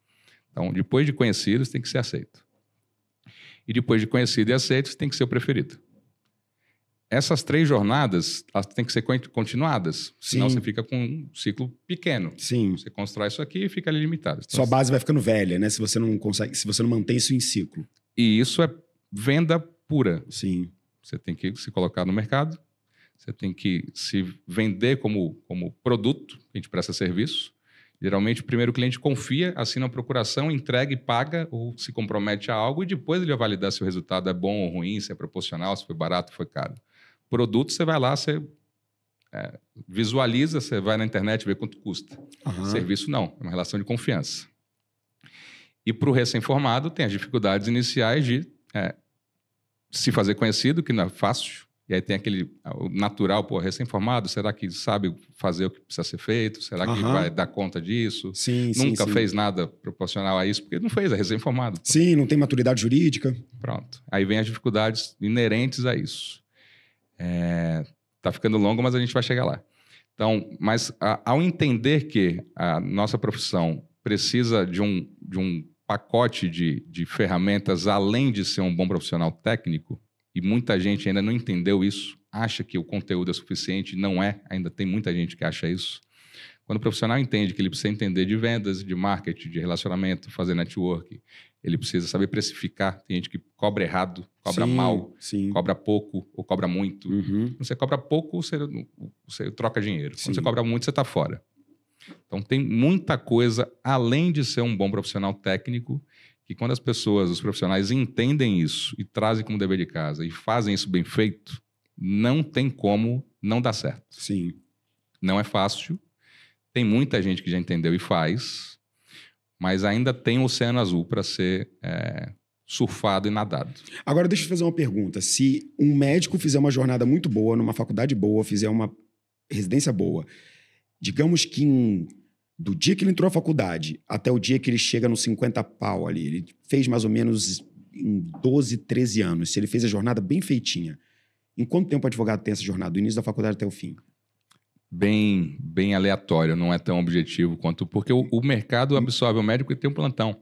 Então, depois de conhecido, você tem que ser aceito. E depois de conhecido e aceito, você tem que ser o preferido. Essas 3 jornadas, elas têm que ser continuadas. Sim. Senão você fica com um ciclo pequeno. Sim. Você constrói isso aqui e fica ali limitado. Então, sua base vai ficando velha, né? Se você não consegue, se você não mantém isso em ciclo. E isso é venda pura. Sim. Você tem que se colocar no mercado, você tem que se vender como produto, a gente presta serviço. Geralmente, o primeiro cliente confia, assina a procuração, entrega e paga, ou se compromete a algo, e depois ele vai validar se o resultado é bom ou ruim, se é proporcional, se foi barato ou foi caro. Produto, você vai lá, você visualiza, você vai na internet ver quanto custa. Uhum. Serviço, não. É uma relação de confiança. E para o recém-formado, tem as dificuldades iniciais de se fazer conhecido, que não é fácil. E aí tem o natural, recém-formado, será que sabe fazer o que precisa ser feito? Será que vai dar conta disso? Sim, Nunca sim. fez nada proporcional a isso, porque não fez, é recém-formado. Sim, não tem maturidade jurídica. Pronto. Aí vem as dificuldades inerentes a isso. Tá ficando longo, mas a gente vai chegar lá. Então, mas ao entender que a nossa profissão precisa de um pacote de ferramentas, além de ser um bom profissional técnico, e muita gente ainda não entendeu isso, acha que o conteúdo é suficiente, não é, ainda tem muita gente que acha isso. Quando o profissional entende que ele precisa entender de vendas, de marketing, de relacionamento, fazer network, ele precisa saber precificar. Tem gente que cobra errado, cobra mal, cobra pouco ou cobra muito. Uhum. Quando você cobra pouco, você troca dinheiro. Quando você cobra muito, você está fora. Então, tem muita coisa, além de ser um bom profissional técnico, que quando as pessoas, os profissionais, entendem isso e trazem como dever de casa e fazem isso bem feito, não tem como não dar certo. Sim. Não é fácil. Tem muita gente que já entendeu e faz, mas ainda tem um oceano azul para ser surfado e nadado. Agora, deixa eu fazer uma pergunta. Se um médico fizer uma jornada muito boa, numa faculdade boa, fizer uma residência boa, digamos que do dia que ele entrou à faculdade até o dia que ele chega nos 50 pau ali, ele fez mais ou menos em 12, 13 anos. Se ele fez a jornada bem feitinha, em quanto tempo o advogado tem essa jornada, do início da faculdade até o fim? bem aleatório, não é tão objetivo quanto... Porque o mercado absorve o médico e tem um plantão.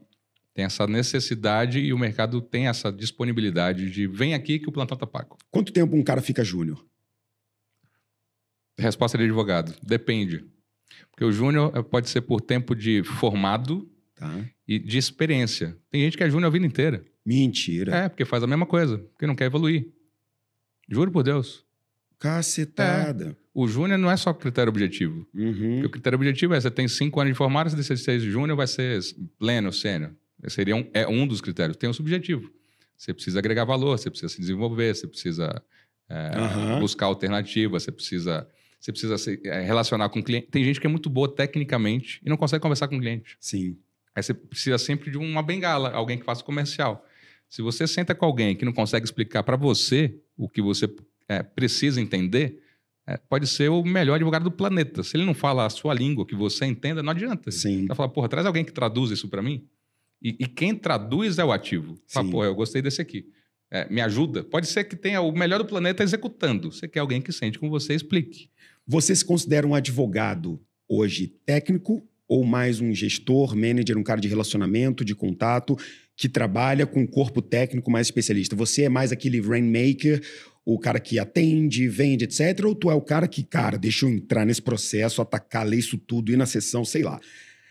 Tem essa necessidade e o mercado tem essa disponibilidade de vem aqui que o plantão tá pago. Quanto tempo um cara fica júnior? Resposta de advogado. Depende. Porque o júnior pode ser por tempo de formado e de experiência. Tem gente que é júnior a vida inteira. Mentira. Porque faz a mesma coisa, porque não quer evoluir. Juro por Deus. Cacetada. O júnior não é só critério objetivo. Porque o critério objetivo você tem 5 anos de formado, se você ser júnior, vai ser pleno, sênior. Seria um dos critérios. Tem o subjetivo. Você precisa agregar valor, você precisa se desenvolver, você precisa buscar alternativas, você precisa se relacionar com o cliente. Tem gente que é muito boa tecnicamente e não consegue conversar com o cliente. Sim. Aí você precisa sempre de uma bengala, alguém que faça comercial. Se você senta com alguém que não consegue explicar para você o que você precisa entender, pode ser o melhor advogado do planeta. Se ele não fala a sua língua, que você entenda, não adianta. Sim. Você vai falar, traz alguém que traduz isso para mim. E quem traduz é o ativo. Fala, eu gostei desse aqui. Me ajuda. Pode ser que tenha o melhor do planeta executando. Você quer alguém que sente com você e explique. Você se considera um advogado hoje técnico ou mais um gestor, manager, um cara de relacionamento, de contato, que trabalha com um corpo técnico mais especialista? Você é mais aquele rainmaker, o cara que atende, vende, etc. Ou tu é o cara que, deixa eu entrar nesse processo, atacar, ler isso tudo, ir na sessão, sei lá.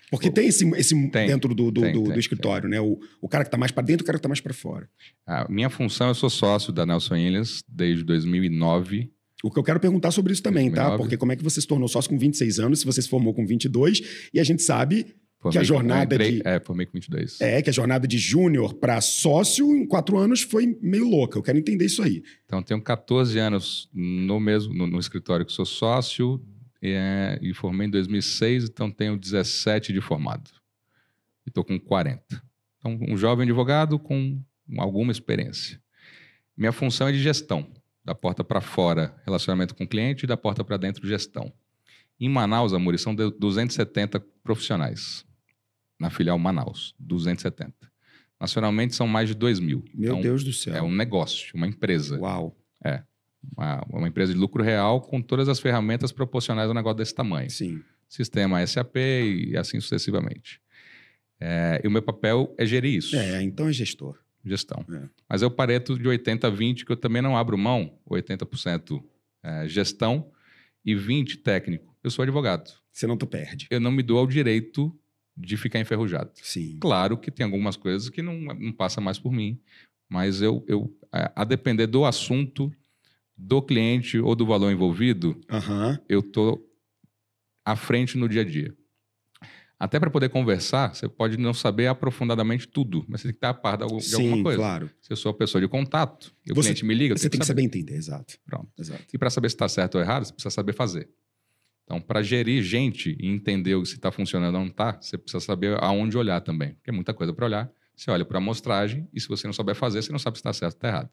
Porque tem esse dentro do escritório, né? O cara que está mais para dentro e o cara que está mais para fora. A minha função, eu sou sócio da Nelson Williams desde 2009. O que eu quero perguntar sobre isso também, 2009. Tá? Porque como é que você se tornou sócio com 26 anos, se você se formou com 22, e a gente sabe que a jornada formei com 22. Que a jornada de júnior para sócio em 4 anos foi meio louca. Eu quero entender isso aí. Então, tenho 14 anos no escritório que sou sócio, e formei em 2006, então tenho 17 de formado. E estou com 40. Então, um jovem advogado com alguma experiência. Minha função é de gestão. Da porta para fora, relacionamento com o cliente, e da porta para dentro, gestão. Em Manaus, Amor, são 270 profissionais. Na filial Manaus, 270. Nacionalmente, são mais de 2.000. Meu Deus do céu. É um negócio, uma empresa. Uau. Uma empresa de lucro real com todas as ferramentas proporcionais a um negócio desse tamanho. Sim. Sistema SAP e assim sucessivamente. E o meu papel é gerir isso. Então é gestor. Gestão. Mas é o Pareto de 80-20, que eu também não abro mão, 80% gestão e 20% técnico. Eu sou advogado. Você tu perde. Eu não me dou ao direito de ficar enferrujado. Sim. Claro que tem algumas coisas que não passam mais por mim, mas a depender do assunto, do cliente ou do valor envolvido, eu estou à frente no dia a dia. Até para poder conversar, você pode não saber aprofundadamente tudo, mas você tem que estar a par de alguma coisa. Claro. Se eu sou a pessoa de contato, e o cliente me liga, você tem que saber entender, exato. Pronto. Exato. E para saber se está certo ou errado, você precisa saber fazer. Então, para gerir gente e entender se está funcionando ou não está, você precisa saber aonde olhar também. Porque é muita coisa para olhar. Você olha para a amostragem e se você não souber fazer, você não sabe se está certo ou está errado.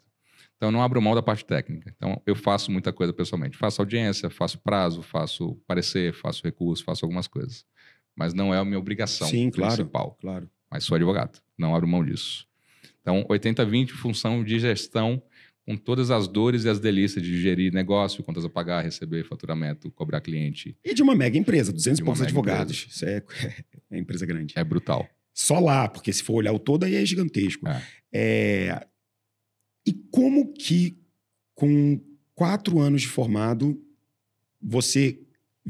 Então, eu não abro mão da parte técnica. Então, eu faço muita coisa pessoalmente. Faço audiência, faço prazo, faço parecer, faço recurso, faço algumas coisas. Mas não é a minha obrigação principal. Claro. Mas sou advogado, não abro mão disso. Então, 80-20, função de gestão, com todas as dores e as delícias de gerir negócio, contas a pagar, receber faturamento, cobrar cliente. E de uma mega empresa, 200 e poucos advogados. Isso é empresa grande. É brutal. Só lá, porque se for olhar o todo, aí é gigantesco. E como que, com 4 anos de formado, você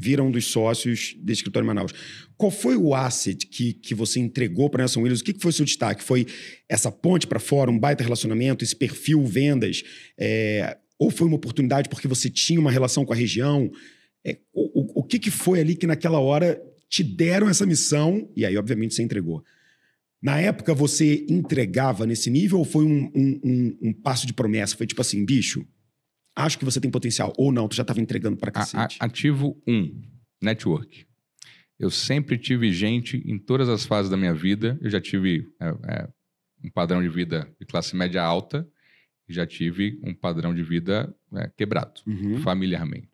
vira um dos sócios do escritório em Manaus? Qual foi o asset que você entregou para a Nelson Williams? O que foi o seu destaque? Foi essa ponte para fora, um baita relacionamento, esse perfil, vendas? Ou foi uma oportunidade porque você tinha uma relação com a região? O que foi ali que naquela hora te deram essa missão e aí, obviamente, você entregou? Na época, você entregava nesse nível ou foi um passo de promessa? Foi tipo assim, bicho, acho que você tem potencial. Ou não, tu já estava entregando para cacete. Ativo 1, network. Eu sempre tive gente em todas as fases da minha vida. Eu já tive um padrão de vida de classe média alta e já tive um padrão de vida quebrado, familiarmente.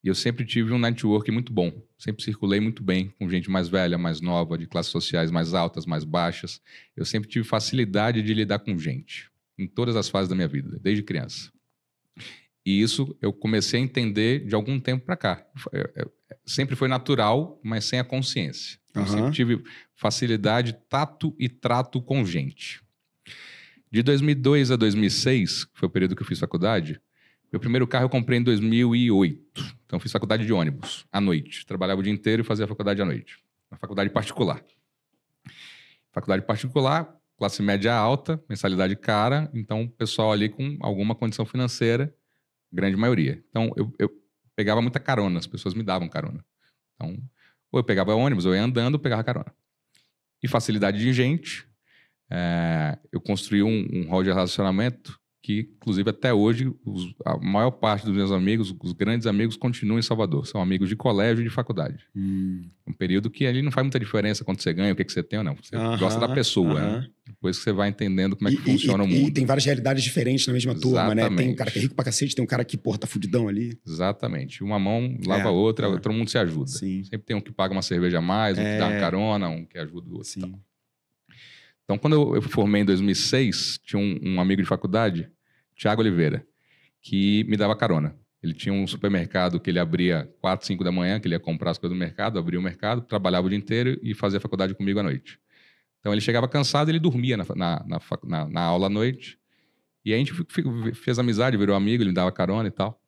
E eu sempre tive um network muito bom. Sempre circulei muito bem com gente mais velha, mais nova, de classes sociais mais altas, mais baixas. Eu sempre tive facilidade de lidar com gente em todas as fases da minha vida, desde criança. E isso eu comecei a entender de algum tempo para cá. Sempre foi natural, mas sem a consciência. Eu sempre tive facilidade, tato e trato com gente. De 2002 a 2006, que foi o período que eu fiz faculdade, meu primeiro carro eu comprei em 2008. Então, fiz faculdade de ônibus, à noite. Trabalhava o dia inteiro e fazia faculdade à noite. Uma faculdade particular. Faculdade particular, classe média alta, mensalidade cara. Então, pessoal ali com alguma condição financeira, grande maioria. Então, eu pegava muita carona, as pessoas me davam carona. Então, ou eu pegava ônibus, ou eu ia andando, ou pegava carona. E facilidade de gente. Eu construí um rol de relacionamento que, inclusive, até hoje, a maior parte dos meus amigos, os grandes amigos, continuam em Salvador. São amigos de colégio e de faculdade. Um período que ali não faz muita diferença quando você ganha, o que você tem ou não. Você gosta da pessoa, né? Depois que você vai entendendo como é que funciona o mundo. E tem várias realidades diferentes na mesma turma, né? Tem um cara que é rico pra cacete, tem um cara que, porra, tá fudidão ali. Exatamente. Uma mão lava a outra, todo mundo se ajuda. Sim. Sempre tem um que paga uma cerveja a mais, um que dá uma carona, um que ajuda o outro. Sim. Então, quando eu formei em 2006, tinha um amigo de faculdade, Thiago Oliveira, que me dava carona. Ele tinha um supermercado que ele abria 4, 5 da manhã, que ele ia comprar as coisas do mercado, abria o mercado, trabalhava o dia inteiro e fazia faculdade comigo à noite. Então, ele chegava cansado e ele dormia na aula à noite. E aí a gente fez amizade, virou amigo, ele me dava carona e tal.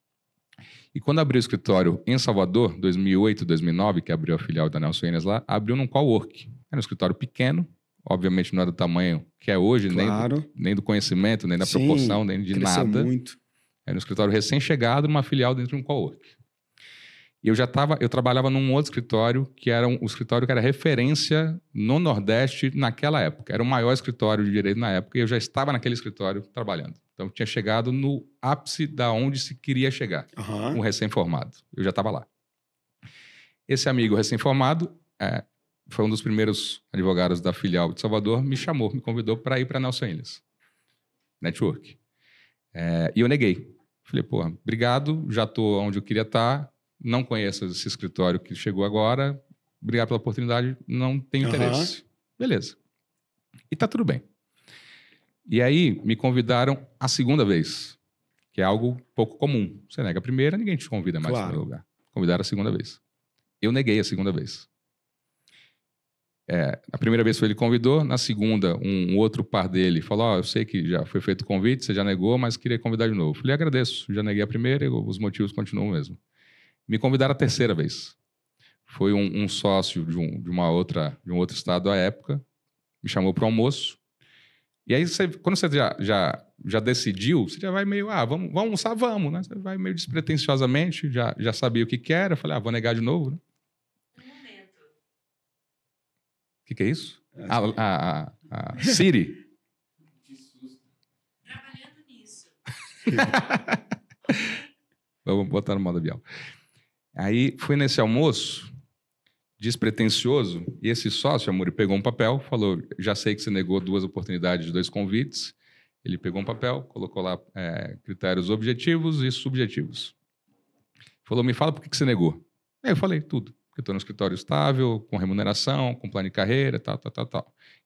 E quando abriu o escritório em Salvador, 2008, 2009, que abriu a filial da Nelson Enes lá, abriu num cowork. Era um escritório pequeno, obviamente não é do tamanho que é hoje, claro. nem do conhecimento, nem da proporção, nem de nada. Muito. Era um escritório recém-chegado, numa filial dentro de um cowork. E eu trabalhava num outro escritório, que era um escritório que era referência no Nordeste naquela época. Era o maior escritório de direito na época, e eu já estava naquele escritório trabalhando. Então, eu tinha chegado no ápice da onde se queria chegar, um recém-formado. Eu já estava lá. Esse amigo recém-formado foi um dos primeiros advogados da filial de Salvador, me convidou para ir para Nelson Enes Network. E eu neguei. Falei, pô, obrigado, já estou onde eu queria estar, não conheço esse escritório que chegou agora, obrigado pela oportunidade, não tenho interesse. Beleza. E tá tudo bem. E aí, me convidaram a segunda vez, que é algo pouco comum. Você nega a primeira, ninguém te convida mais para o lugar. Convidaram a segunda vez. Eu neguei a segunda vez. A primeira vez foi ele convidou, na segunda, um outro par dele falou, eu sei que já foi feito o convite, você já negou, mas queria convidar de novo. Falei, agradeço, já neguei a primeira e os motivos continuam mesmo. Me convidaram a terceira vez. Foi um sócio de um outro estado à época, me chamou para o almoço. E aí, quando você já decidiu, você já vai meio, vamos almoçar, vamos, né? Você vai meio despretensiosamente, já sabia o que era, falei, vou negar de novo, né? O que é isso? A Siri. Que susto. Trabalhando nisso. Vamos botar no modo avião. Aí, fui nesse almoço, despretensioso, e esse sócio, Amor, pegou um papel, falou, já sei que você negou 2 oportunidades de 2 convites. Ele pegou um papel, colocou lá critérios objetivos e subjetivos. Falou, me fala por que você negou. Aí eu falei, tudo. Porque eu estou no escritório estável, com remuneração, com plano de carreira, tal.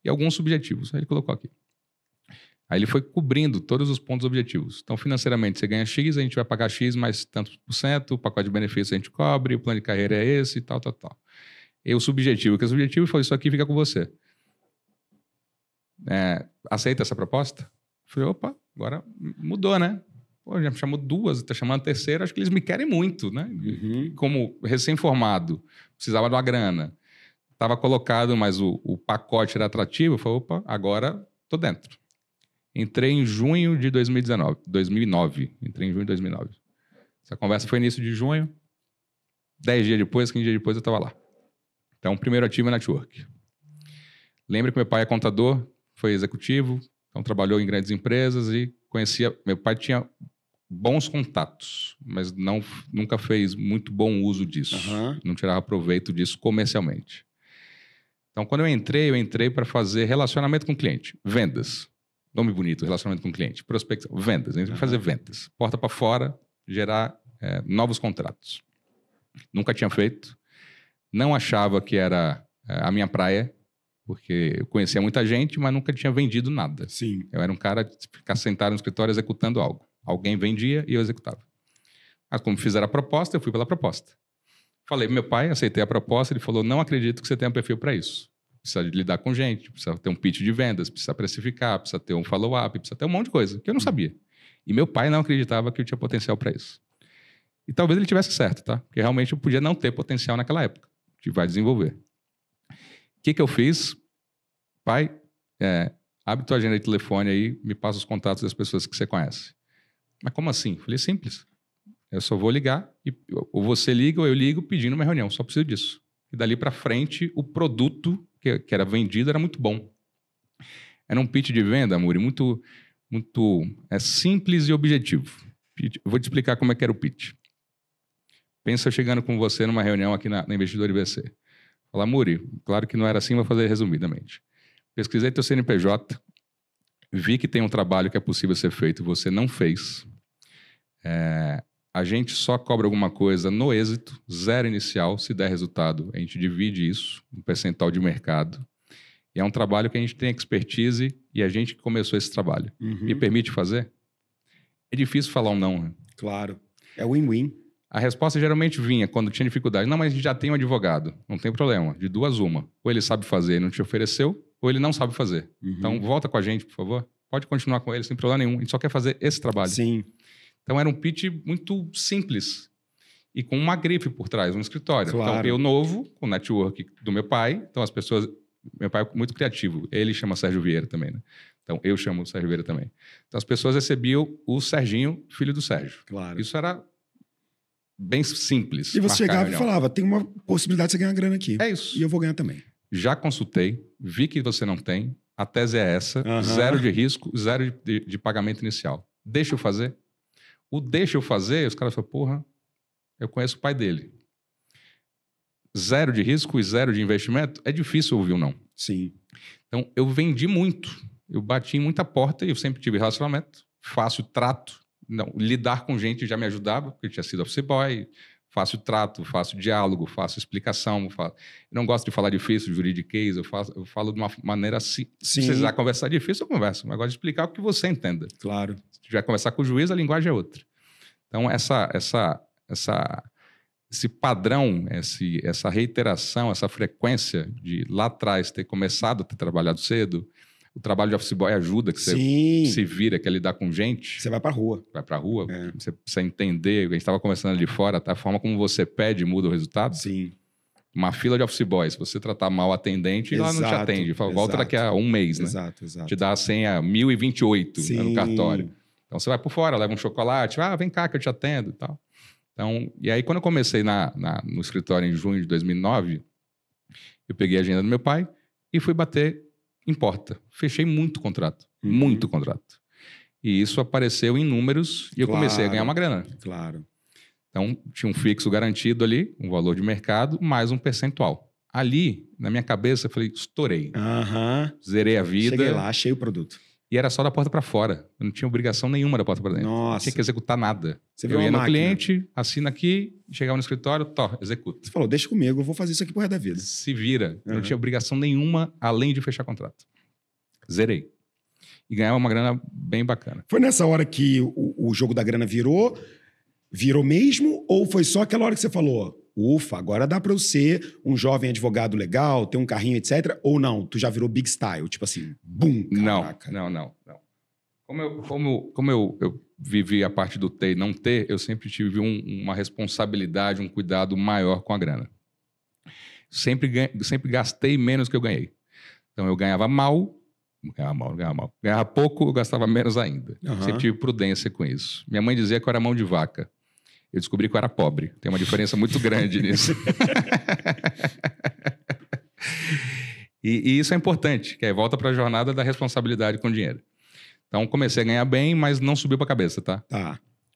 E alguns subjetivos. Aí ele colocou aqui. Aí ele foi cobrindo todos os pontos objetivos. Então, financeiramente, você ganha X, a gente vai pagar X mais tantos por cento, o pacote de benefícios a gente cobre, o plano de carreira é esse, tal. E o subjetivo, que é o subjetivo, foi isso aqui fica com você. Aceita essa proposta? Eu falei, opa, agora mudou, né? Pô, já me chamou 2, está chamando a terceira, acho que eles me querem muito, né? Como recém-formado, precisava de uma grana. Estava colocado, mas o pacote era atrativo, eu falei, opa, agora estou dentro. Entrei em junho de 2009. Entrei em junho de 2009. Essa conversa foi início de junho. 10 dias depois, 15 dias depois, eu estava lá. Então, primeiro ativo é network. Lembra que meu pai é contador, foi executivo, então trabalhou em grandes empresas e conhecia... Meu pai tinha bons contatos, mas nunca fez muito bom uso disso. Não tirava proveito disso comercialmente. Então, quando eu entrei para fazer relacionamento com o cliente. Vendas. Nome bonito, relacionamento com o cliente. Prospecção. Vendas. A gente vai fazer vendas. Porta para fora, gerar novos contratos. Nunca tinha feito. Não achava que era a minha praia, porque eu conhecia muita gente, mas nunca tinha vendido nada. Sim. Eu era um cara de ficar sentado no escritório executando algo. Alguém vendia e eu executava. Mas como fizeram a proposta, eu fui pela proposta. Falei pro meu pai, aceitei a proposta, ele falou, não acredito que você tenha perfil para isso. Precisa de lidar com gente, precisa ter um pitch de vendas, precisa precificar, precisa ter um follow-up, precisa ter um monte de coisa que eu não sabia. E meu pai não acreditava que eu tinha potencial para isso. E talvez ele tivesse certo, tá? Porque realmente eu podia não ter potencial naquela época. A gente vai desenvolver. O que eu fiz? Pai, abre tua agenda de telefone aí, me passa os contatos das pessoas que você conhece. Mas como assim? Falei, simples. Eu só vou ligar, ou você liga ou eu ligo pedindo uma reunião. Só preciso disso. E dali para frente, o produto que era vendido era muito bom. Era um pitch de venda, Muri, muito simples e objetivo. Eu vou te explicar como é que era o pitch. Pensa eu chegando com você numa reunião aqui na Investidor IVC. Falar, Muri, claro que não era assim, vou fazer resumidamente. Pesquisei teu CNPJ, vi que tem um trabalho que é possível ser feito, você não fez. A gente só cobra alguma coisa no êxito, 0 inicial, se der resultado, a gente divide isso, um percentual de mercado. E é um trabalho que a gente tem expertise e a gente que começou esse trabalho. Me permite fazer? É difícil falar um não. Né? Claro. É win-win. A resposta geralmente vinha quando tinha dificuldade. Não, mas a gente já tem um advogado. Não tem problema. De duas, uma. Ou ele sabe fazer e não te ofereceu, ou ele não sabe fazer. Então, volta com a gente, por favor. Pode continuar com ele, sem problema nenhum. A gente só quer fazer esse trabalho. Sim. Então, era um pitch muito simples. E com uma grife por trás, um escritório. Claro. Então, eu novo, com o network do meu pai. Então, as pessoas... Meu pai é muito criativo. Ele chama Sérgio Vieira também, né? Então, eu chamo o Sérgio Vieira também. Então, as pessoas recebiam o Serginho, filho do Sérgio. Claro. Isso era bem simples. E você chegava e falava, tem uma possibilidade de você ganhar grana aqui. É isso. E eu vou ganhar também. Já consultei, vi que você não tem, a tese é essa, 0 de risco, 0 de pagamento inicial. Deixa eu fazer? O deixa eu fazer, os caras falam, porra, eu conheço o pai dele. 0 de risco e 0 de investimento, é difícil ouvir um não. Sim. Então, eu vendi muito. Eu bati em muita porta e eu sempre tive relacionamento, fácil trato. Não, lidar com gente já me ajudava, porque eu tinha sido office boy, fácil trato, fácil diálogo, fácil explicação. Eu não gosto de falar difícil, juridiquês, eu falo de uma maneira assim. Se precisar conversar difícil, eu converso. Mas eu gosto de explicar o que você entenda. Claro. Se tiver que conversar com o juiz, a linguagem é outra. Então, esse padrão, essa reiteração, essa frequência de lá atrás ter começado a ter trabalhado cedo, o trabalho de office boy ajuda, que você se vira, quer lidar com gente. Você vai pra rua. Vai pra rua, você precisa entender, a gente estava conversando ali fora, a forma como você pede muda o resultado. Sim. Uma fila de office boy, se você tratar mal o atendente, ela não te atende. Fala, volta daqui a um mês, né? Exato. Te dá a senha 1028 no cartório. Então você vai por fora, leva um chocolate, vem cá que eu te atendo e tal. Então, e aí, quando eu comecei no escritório em junho de 2009, eu peguei a agenda do meu pai e fui bater em porta. Fechei muito contrato. Muito contrato. E isso apareceu em números e eu comecei a ganhar uma grana. Claro. Então, tinha um fixo garantido ali, um valor de mercado, mais um percentual. Ali, na minha cabeça, eu falei, estourei. Zerei a vida. Cheguei lá, achei o produto. E era só da porta para fora. Eu não tinha obrigação nenhuma da porta para dentro. Nossa. Não tinha que executar nada. Você eu ia no cliente, assina aqui, chegava no escritório, executa. Você falou, deixa comigo, eu vou fazer isso aqui pro resto da vida. Se vira. Eu não tinha obrigação nenhuma, além de fechar contrato. Zerei. E ganhava uma grana bem bacana. Foi nessa hora que o jogo da grana virou mesmo? Ou foi só aquela hora que você falou, ufa, agora dá pra eu ser um jovem advogado legal, ter um carrinho, etc. Ou não, tu já virou big style, tipo assim, bum, caraca. Não. Como eu vivi a parte do ter e não ter, eu sempre tive uma responsabilidade, um cuidado maior com a grana. Sempre gastei menos que eu ganhei. Então eu ganhava mal. Ganhava pouco, eu gastava menos ainda. Sempre tive prudência com isso. Minha mãe dizia que eu era mão de vaca. Eu descobri que eu era pobre. Tem uma diferença muito grande nisso. e isso é importante, que aí volta para a jornada da responsabilidade com o dinheiro. Então, comecei a ganhar bem, mas não subiu para a cabeça, tá?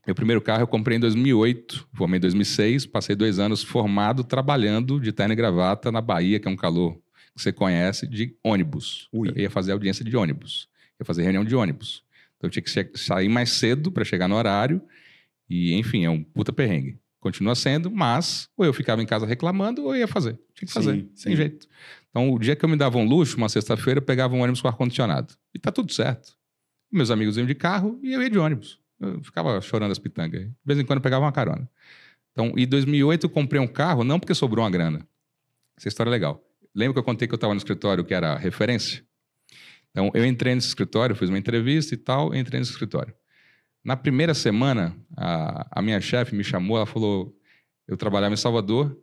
Meu primeiro carro eu comprei em 2008, formei em 2006, passei 2 anos formado, trabalhando de terno e gravata na Bahia, que é um calor que você conhece, de ônibus. Eu ia fazer audiência de ônibus, ia fazer reunião de ônibus. Então, eu tinha que sair mais cedo para chegar no horário. E, enfim, é um puta perrengue. Continua sendo, mas ou eu ficava em casa reclamando ou eu ia fazer. Tinha que fazer, sem jeito. Então, o dia que eu me dava um luxo, uma sexta-feira, eu pegava um ônibus com ar-condicionado. E tá tudo certo. Meus amigos iam de carro e eu ia de ônibus. Eu ficava chorando as pitangas. De vez em quando eu pegava uma carona. Então, em 2008 eu comprei um carro, não porque sobrou uma grana. Essa história é legal. Lembra que eu contei que eu estava no escritório que era referência? Então, eu entrei nesse escritório, fiz uma entrevista e tal, entrei nesse escritório. Na primeira semana, a minha chefe me chamou, ela falou... Eu trabalhava em Salvador,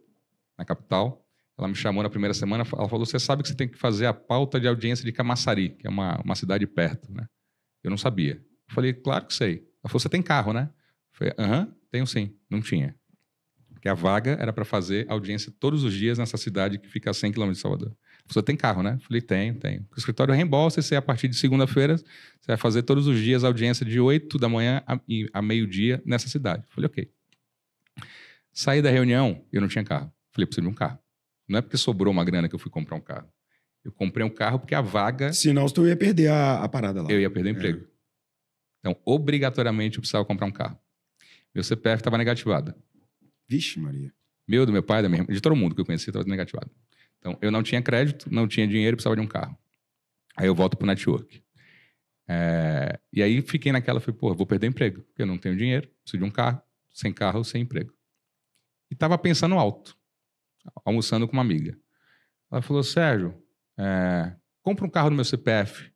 na capital. Ela me chamou na primeira semana, ela falou, você sabe que você tem que fazer a pauta de audiência de Camaçari, que é uma cidade perto, né? Eu não sabia. Eu falei, claro que sei. Ela falou, você tem carro, né? Eu falei, aham, tenho sim. Não tinha. Porque a vaga era para fazer audiência todos os dias nessa cidade que fica a 100 km de Salvador. Você tem carro, né? Eu falei, tenho. O escritório reembolsa e você, a partir de segunda-feira, você vai fazer todos os dias audiência de 8 da manhã a meio-dia nessa cidade. Eu falei, ok. Saí da reunião, eu não tinha carro. Falei, preciso de um carro. Não é porque sobrou uma grana que eu fui comprar um carro. Eu comprei um carro porque a vaga... Senão tu ia perder a parada lá. Eu ia perder o emprego. Então, obrigatoriamente, eu precisava comprar um carro. Meu CPF estava negativado. Vixe, Maria. Do meu pai, da minha irmã, de todo mundo que eu conhecia, estava negativado. Então, eu não tinha crédito, não tinha dinheiro, precisava de um carro. Aí eu volto pro network. E aí fiquei naquela, falei, pô, eu vou perder o emprego, porque eu não tenho dinheiro, preciso de um carro, sem emprego. E estava pensando alto, almoçando com uma amiga. Ela falou, Sérgio, compra um carro no meu CPF.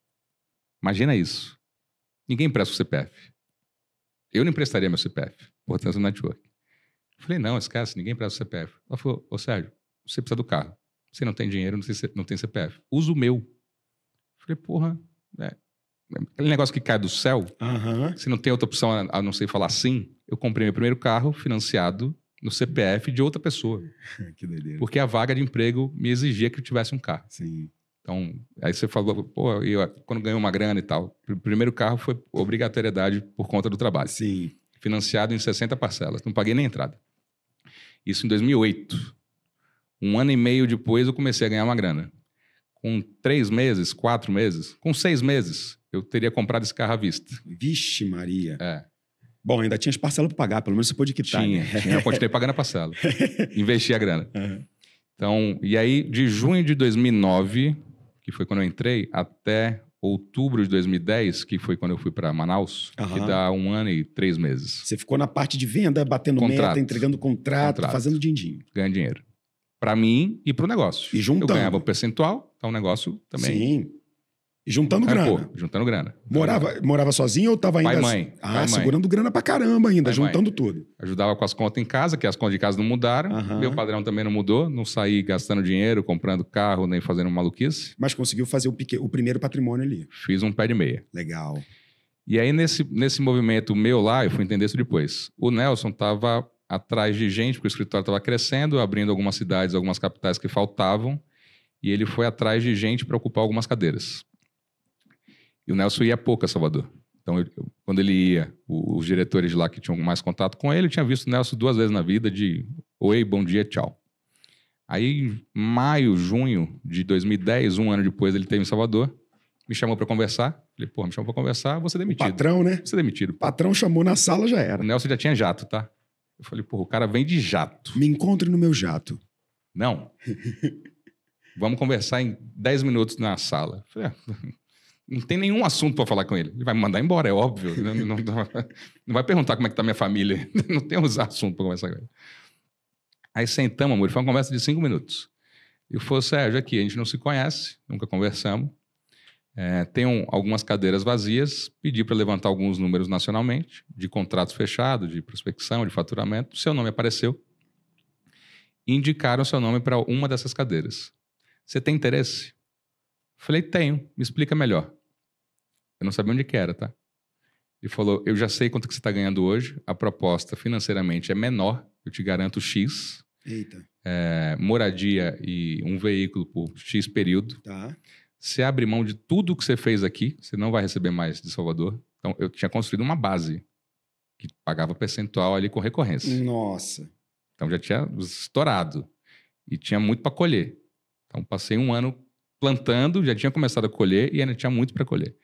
Imagina isso. Ninguém empresta o CPF. Eu não emprestaria meu CPF, portanto, no network. Eu falei, não, esquece, ninguém empresta o CPF. Ela falou, ô Sérgio, você precisa do carro. Você não tem dinheiro, não tem CPF. Usa o meu. Eu falei, porra, aquele negócio que cai do céu, se não tem outra opção a não ser falar sim, eu comprei meu primeiro carro financiado no CPF de outra pessoa. Que doideira. Porque a vaga de emprego me exigia que eu tivesse um carro. Sim. Então, aí você falou, pô, quando ganhou uma grana e tal, o primeiro carro foi obrigatoriedade por conta do trabalho. Sim. Financiado em 60 parcelas. Não paguei nem entrada. Isso em 2008. 1 ano e meio depois, eu comecei a ganhar uma grana. Com 3 meses, 4 meses, com 6 meses, eu teria comprado esse carro à vista. Vixe, Maria. Bom, ainda tinha as parcelas para pagar, pelo menos você pôde quitar. Tinha, eu continuei pagando a parcela. Investi a grana. Então, e aí, de junho de 2009, que foi quando eu entrei, até outubro de 2010, que foi quando eu fui para Manaus, que dá 1 ano e 3 meses. Você ficou na parte de venda, batendo meta, entregando contrato, fazendo din-din. Ganhando dinheiro. Para mim e para o negócio. E juntando. Eu ganhava o percentual, então o negócio também. Sim. E juntando grana. Juntando grana. Morava sozinho ou estava ainda... Pai e mãe. Segurando grana pra caramba ainda, Pai, juntando mãe. tudo. Ajudava com as contas em casa, que as contas de casa não mudaram. Meu padrão também não mudou. Não saí gastando dinheiro, comprando carro, nem fazendo maluquice. Mas conseguiu fazer o primeiro patrimônio ali. Fiz um pé de meia. Legal. E aí, nesse movimento meu lá, eu fui entender isso depois. O Nelson estava atrás de gente, porque o escritório estava crescendo, abrindo algumas cidades, algumas capitais que faltavam. E ele foi atrás de gente para ocupar algumas cadeiras. E o Nelson ia pouco a Salvador. Então, quando ele ia, os diretores de lá que tinham mais contato com ele, eu tinha visto o Nelson 2 vezes na vida de oi, bom dia, tchau. Aí, maio, junho de 2010, 1 ano depois, ele esteve em Salvador, me chamou para conversar. Falei, pô, me chamou para conversar, vou ser demitido. Patrão, né? Vou ser demitido. O patrão chamou na sala, já era. O Nelson já tinha jato, tá? Eu falei, pô, o cara vem de jato. Me encontre no meu jato. Não. Vamos conversar em 10 minutos na sala. Eu falei, não tem nenhum assunto para falar com ele. Ele vai me mandar embora, é óbvio. Não vai perguntar como é que tá minha família. Não tem uns assuntos para conversar com ele. Aí sentamos, amor, foi uma conversa de 5 minutos. E falou, Sérgio, aqui, a gente não se conhece, nunca conversamos. Tem algumas cadeiras vazias, pedi para levantar alguns números nacionalmente, de contratos fechados, de prospecção, de faturamento. Seu nome apareceu. Indicaram seu nome para uma dessas cadeiras. Você tem interesse? Falei, tenho. Me explica melhor. Eu não sabia onde que era, tá? Ele falou, eu já sei quanto que você está ganhando hoje. A proposta financeiramente é menor. Eu te garanto X. Eita. Moradia e um veículo por X período. Tá. Você abre mão de tudo que você fez aqui. Você não vai receber mais de Salvador. Então, eu tinha construído uma base que pagava percentual ali com recorrência. Nossa. Então, já tinha estourado. E tinha muito para colher. Então, passei 1 ano plantando, já tinha começado a colher e ainda tinha muito para colher.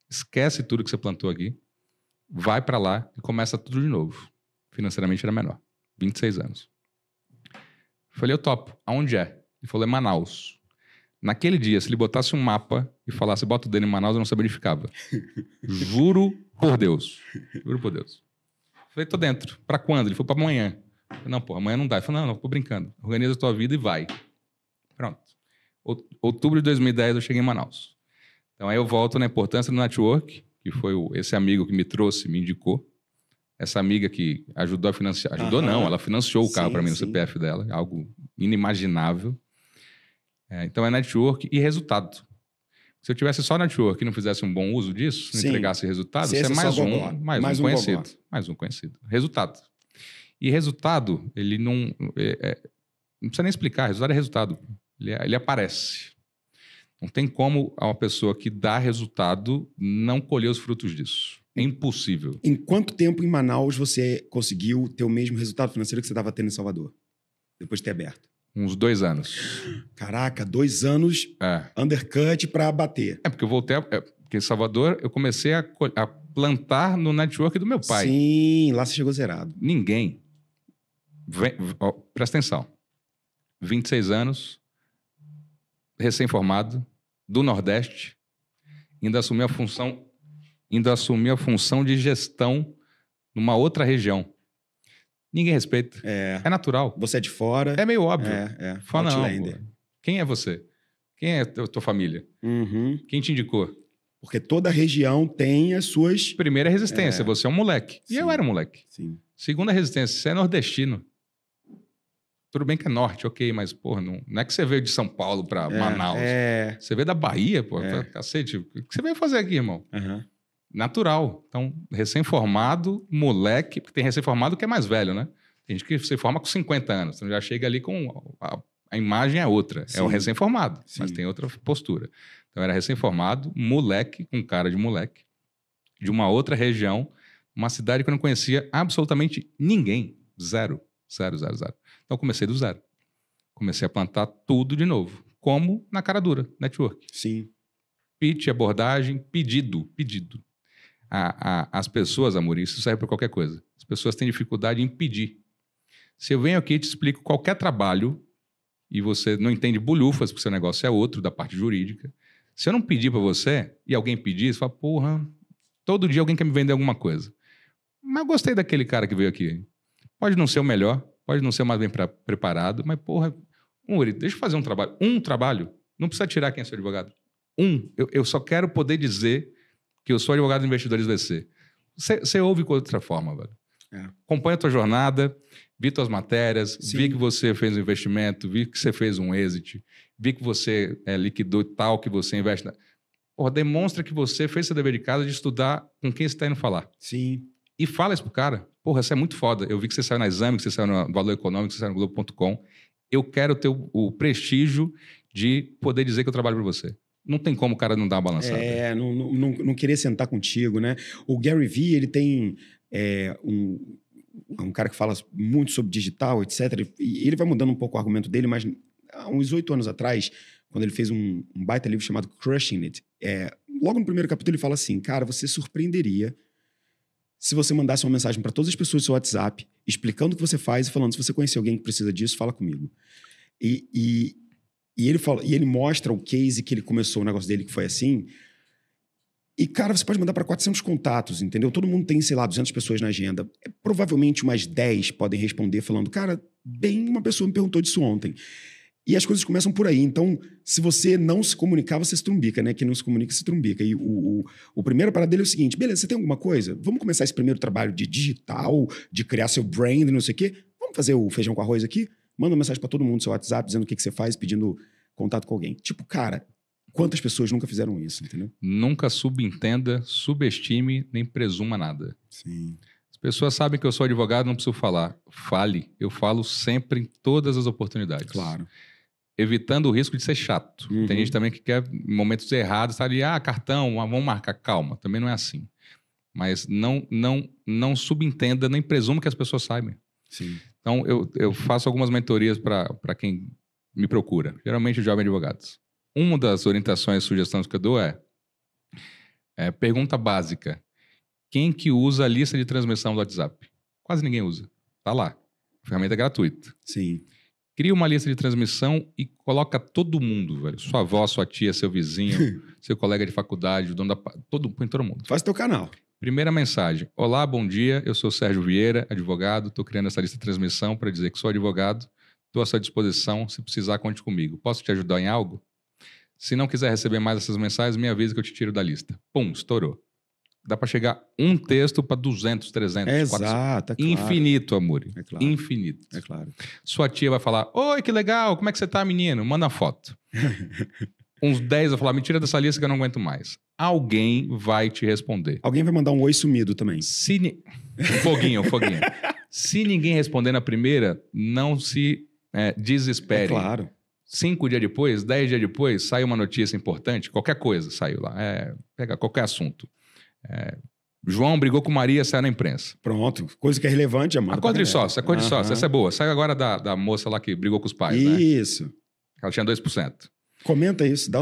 Esquece tudo que você plantou aqui, vai para lá e começa tudo de novo. Financeiramente era menor. 26 anos. Falei, eu topo. Aonde é? Ele falou, é Manaus. Naquele dia, se ele botasse um mapa e falasse, bota o dedo em Manaus, eu não sabia onde ficava. Juro Por Deus. Juro por Deus. Falei, tô dentro. Pra quando? Ele falou, pra amanhã. Falei, não, pô, amanhã não dá. Ele falou, não, tô brincando. Organiza a tua vida e vai. Pronto. Outubro de 2010 eu cheguei em Manaus. Então aí eu volto na importância do network, que foi esse amigo que me trouxe, me indicou. Essa amiga que ajudou a financiar. Ajudou não, ela financiou o carro para mim no CPF dela. Algo inimaginável. Então é network e resultado. Se eu tivesse só network e não fizesse um bom uso disso, não entregasse resultado, você é mais um conhecido. Mais um conhecido. Resultado. E resultado, ele não... não precisa nem explicar, resultado é resultado. Ele aparece. Não tem como uma pessoa que dá resultado não colher os frutos disso. É impossível. Em quanto tempo em Manaus você conseguiu ter o mesmo resultado financeiro que você estava tendo em Salvador? Depois de ter aberto? Uns 2 anos. Caraca, 2 anos undercut para bater. Porque eu voltei... porque em Salvador eu comecei a plantar no network do meu pai. Sim, lá você chegou zerado. Ninguém. Presta atenção. 26 anos, recém-formado, do Nordeste, ainda assumi a função de gestão numa outra região. Ninguém respeita. É natural. Você é de fora. É meio óbvio. Fala, não. Quem é você? Quem é a tua família? Quem te indicou? Porque toda região tem as suas... Primeira resistência, você é um moleque. E eu era um moleque. Sim. Segunda resistência, você é nordestino. Tudo bem que é norte, ok, mas, porra, não é que você veio de São Paulo para Manaus. Você veio da Bahia, pô, cacete. O que você veio fazer aqui, irmão? Natural. Então, recém-formado, moleque, porque tem recém-formado que é mais velho, né? Tem gente que se forma com 50 anos, então já chega ali com... A imagem é outra, é o recém-formado, mas tem outra postura. Então, era recém-formado, moleque, com cara de moleque, de uma outra região, uma cidade que eu não conhecia absolutamente ninguém. Zero. Então, comecei do zero. Comecei a plantar tudo de novo. Como na cara dura, network. Sim. Pitch, abordagem, pedido. As pessoas, amor, isso serve para qualquer coisa. As pessoas têm dificuldade em pedir. Se eu venho aqui e te explico qualquer trabalho e você não entende bolhufas, porque seu negócio é outro, da parte jurídica. Se eu não pedir para você e alguém pedir, você fala, porra, todo dia alguém quer me vender alguma coisa. Mas eu gostei daquele cara que veio aqui. Pode não ser o melhor, pode não ser o mais bem preparado, mas, porra, Muri, deixa eu fazer um trabalho. Um trabalho, não precisa tirar quem é seu advogado. Eu só quero poder dizer que eu sou advogado de investidores VC. Você ouve com outra forma, velho. Acompanha a tua jornada, vi tuas matérias, vi que você fez um investimento, vi que você fez um exit, vi que você liquidou tal, que você investe. Porra, demonstra que você fez seu dever de casa de estudar com quem você está indo falar. Sim. E fala isso pro cara. Porra, isso é muito foda. Eu vi que você saiu na Exame, que você saiu no Valor Econômico, que você saiu no Globo.com. Eu quero ter o prestígio de poder dizer que eu trabalho para você. Não tem como o cara não dar uma balançada. Não querer sentar contigo, né? O Gary Vee, ele tem um cara que fala muito sobre digital, etc. E ele vai mudando um pouco o argumento dele, mas há uns 8 anos atrás, quando ele fez um baita livro chamado Crushing It, logo no primeiro capítulo ele fala assim, cara, você surpreenderia se você mandasse uma mensagem para todas as pessoas do seu WhatsApp, explicando o que você faz e falando, se você conhecer alguém que precisa disso, fala comigo. E ele mostra o case que ele começou o negócio dele, que foi assim. E, cara, você pode mandar para 400 contatos, entendeu? Todo mundo tem, sei lá, 200 pessoas na agenda. Provavelmente umas 10 podem responder falando, cara, bem, uma pessoa me perguntou disso ontem. E as coisas começam por aí. Então, se você não se comunicar, você se trumbica, né? Quem não se comunica, se trumbica. E o primeiro parada dele é o seguinte, beleza, você tem alguma coisa? Vamos começar esse primeiro trabalho de digital, de criar seu brand, não sei o quê. Vamos fazer o feijão com arroz aqui? Manda uma mensagem para todo mundo no seu WhatsApp, dizendo o que você faz, pedindo contato com alguém. Tipo, cara, quantas pessoas nunca fizeram isso, entendeu? Nunca subentenda, subestime, nem presuma nada. Sim. As pessoas sabem que eu sou advogado, não preciso falar. Fale. Eu falo sempre em todas as oportunidades. Claro. Evitando o risco de ser chato. Tem gente também que quer, em momentos errados, tá ali, cartão, vamos marcar. Calma, também não é assim. Mas não subentenda, nem presuma que as pessoas saibam. Sim. Então, eu faço algumas mentorias para quem me procura. Geralmente, jovens advogados. Uma das orientações e sugestões que eu dou é pergunta básica. Quem que usa a lista de transmissão do WhatsApp? Quase ninguém usa. Tá lá. A ferramenta é gratuita. Sim. Cria uma lista de transmissão e coloca todo mundo, velho. Sua avó, sua tia, seu vizinho, seu colega de faculdade, o dono põe todo mundo. Faz teu canal. Primeira mensagem. Olá, bom dia. Eu sou Sérgio Vieira, advogado. Estou criando essa lista de transmissão para dizer que sou advogado. Estou à sua disposição. Se precisar, conte comigo. Posso te ajudar em algo? Se não quiser receber mais essas mensagens, me avisa que eu te tiro da lista. Pum, estourou. Dá para chegar um texto para 200, 300, 400. Exato, é claro. Infinito, Amuri. É claro. Infinito. É claro. Sua tia vai falar, oi, que legal, como é que você tá, menino? Manda foto. Uns 10 vão falar, me tira dessa lista que eu não aguento mais. Alguém vai te responder. Alguém vai mandar um oi sumido também. Foguinho. Se ninguém responder na primeira, não se desespere. É claro. 5 dias depois, 10 dias depois, sai uma notícia importante, qualquer coisa saiu lá. Pega qualquer assunto. João brigou com Maria, saiu na imprensa. Pronto, coisa que é relevante, amor. Acordo de sócio, essa é boa. Saiu agora da moça lá que brigou com os pais, Isso. né? Ela tinha 2%. Comenta isso, dá